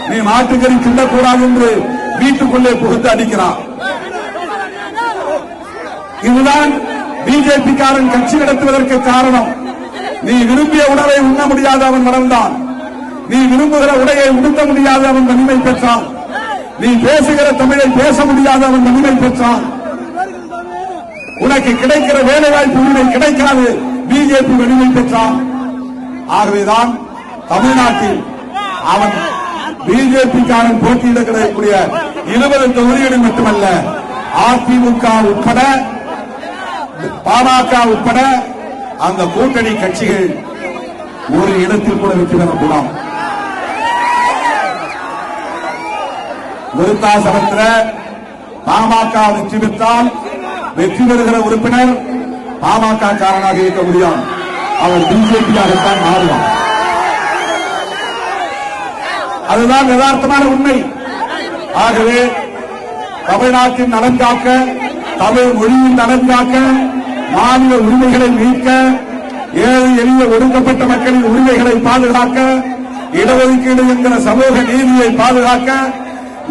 நீ மாட்டுக்கறி தின்னக்கூடாது என்று வீட்டுக்குள்ளே புகுந்து அடிக்கிறான். இதுதான் பிஜேபி காரன் கட்சி நடத்துவதற்கு காரணம். நீ விரும்பிய உணவை உண்ண முடியாத அவன் வளர்ந்தான். நீ விரும்புகிற உடையை உடுத்த முடியாத அவன் வலிமை பெற்றான். நீ பேசுகிற தமிழை பேச முடியாத அவன் வலிமை பெற்றான். உனக்கு கிடைக்கிற வேலை வாய்ப்பு உரிமை கிடைக்காது, பிஜேபி வலிமை பெற்றான். ஆகவேதான் தமிழ்நாட்டில் அவன் பிஜேபி காரன் போட்டியிடக்கூடிய 20 தொகுதிகளில் மட்டுமல்ல, அதிமுக உட்பட பாமக உட்பட அந்த கூட்டணி கட்சிகள் ஒரு இடத்தில் கூட வெற்றி பெறக்கூடாது. விருத்தாசலத்தில் பாமக வெற்றி பெற்றால் வெற்றி பெறுகிற உறுப்பினர் பாமக காரனாக இருக்க முடியாது, அவர் பிஜேபியாகத்தான் மாறுவார். அதுதான் யதார்த்தமான உண்மை. ஆகவே தமிழ்நாட்டின் நலன் காக்க, தமிழ் மொழியின் நலன் காக்க, மாநில உரிமைகளை மீட்க, ஏழை எளிய ஒடுக்கப்பட்ட மக்களின் உரிமைகளை பாதுகாக்க, இடஒதுக்கீடு என்கிற சமூக நீதியை பாதுகாக்க,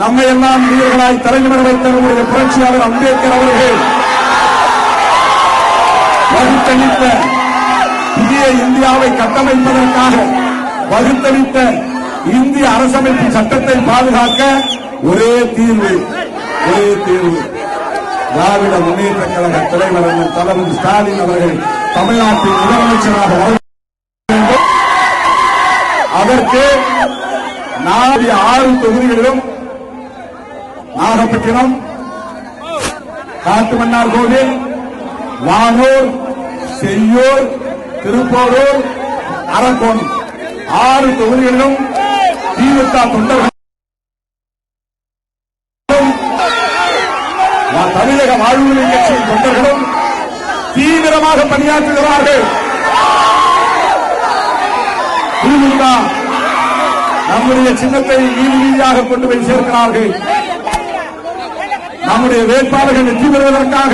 நம்மை எல்லாம் வீரர்களாய் தலைவர் வைத்த நம்முடைய புரட்சியாளர் அம்பேத்கர் அவர்கள் வகுத்தளித்த புதிய இந்தியாவை கட்டமைப்பதற்காக வகுத்தளித்த இந்திய அரசமைப்பு சட்டத்தை பாதுகாக்க ஒரே தீர்வு, ஒரே தீர்வு. திராவிட முன்னேற்ற கழக தலைவர் தளபதி ஸ்டாலின் அவர்கள் தமிழ்நாட்டின் முதலமைச்சராக வர வேண்டும். அதற்கு 6 தொகுதிகளிலும் நாகப்பட்டினம், காட்டுமன்னார் கோவில், வானூர், செய்யூர், திருப்போரூர், அரக்கோணம் 6 தொகுதிகளிலும் திமுக தொண்டர்கள் தமிழக வாழ்வுரிமை கட்சியின் தொண்டர்களும் தீவிரமாக பணியாற்றுகிறார்கள். திமுக நம்முடைய சின்னத்தை வீதி வீதியாக கொண்டு போய் சேர்க்கிறார்கள். நம்முடைய வேட்பாளர்கள் வெற்றி பெறுவதற்காக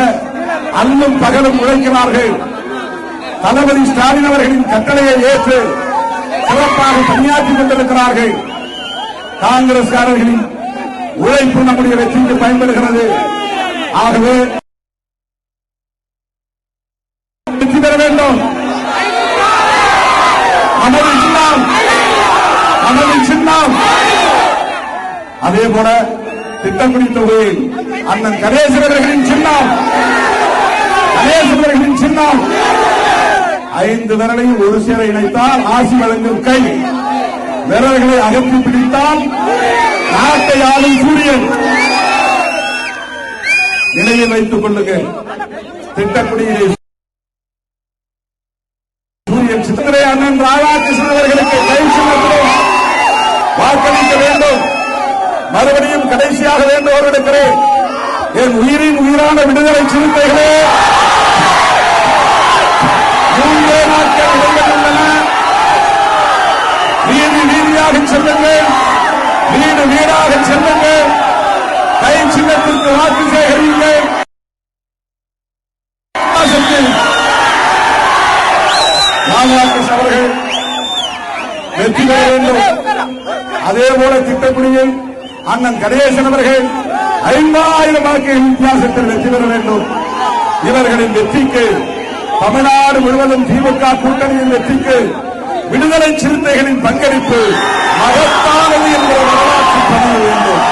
அல்லும் பகலும் உழைக்கிறார்கள். தளபதி ஸ்டாலின் அவர்களின் கட்டளையை ஏற்று சிறப்பாக பணியாற்றிக் கொண்டிருக்கிறார்கள். காங்கிரஸ்காரர்களின் உழைப்பு நம்முடைய வெற்றிக்கு பயன்படுகிறது. ஆகவே வெற்றி பெற வேண்டும். நமது சின்னம், நமது சின்னம். அதே போல திட்டக்குடி தொகுதியில் அண்ணன் கணேசன் அவர்களின் சின்னம், கணேசன் அவர்களின் சின்னம் 5 விரலையும் ஒரு சேர இணைத்தால் ஆசி வழங்கும் கை, விரல்களை அகற்றி பிடித்தால் நாட்டை ஆளும் சூரியன். நினைவில் வைத்துக் கொள்ளுங்கள். திட்டக்குடியிலே சூரியன் சித்திரை அண்ணன் ராதாகிருஷ்ணன் அவர்களுக்கு கை சின்னத்திலே வாக்களிக்க வேண்டும். மறுபடியும் கடைசியாக வேண்டுகோள் விடுக்கிறேன். என் உயிரின் உயிரான விடுதலை சிறுத்தைகளே, 3 நாட்கள் இடைவெளியுள்ளன. வீதி வீதியாக செல்லுங்கள், வீடு வீடாக செல்லுங்கள், கை சின்னத்திற்கு வாக்கு சேகரியுங்கள். ராதாகிருஷ்ணன் அவர்கள் வெற்றி பெற வேண்டும். அதேபோல திட்டக்குடியில் அண்ணன் கணேசன் அவர்கள் 50,000 வாக்குகள் வித்தியாசத்தில் வெற்றி பெற வேண்டும். இவர்களின் வெற்றிக்கு, தமிழ்நாடு முழுவதும் திமுக கூட்டணியின் வெற்றிக்கு விடுதலை சிறுத்தைகளின் பங்களிப்பு மகத்தானது என்ற வரலாற்று பதிவு வேண்டும்.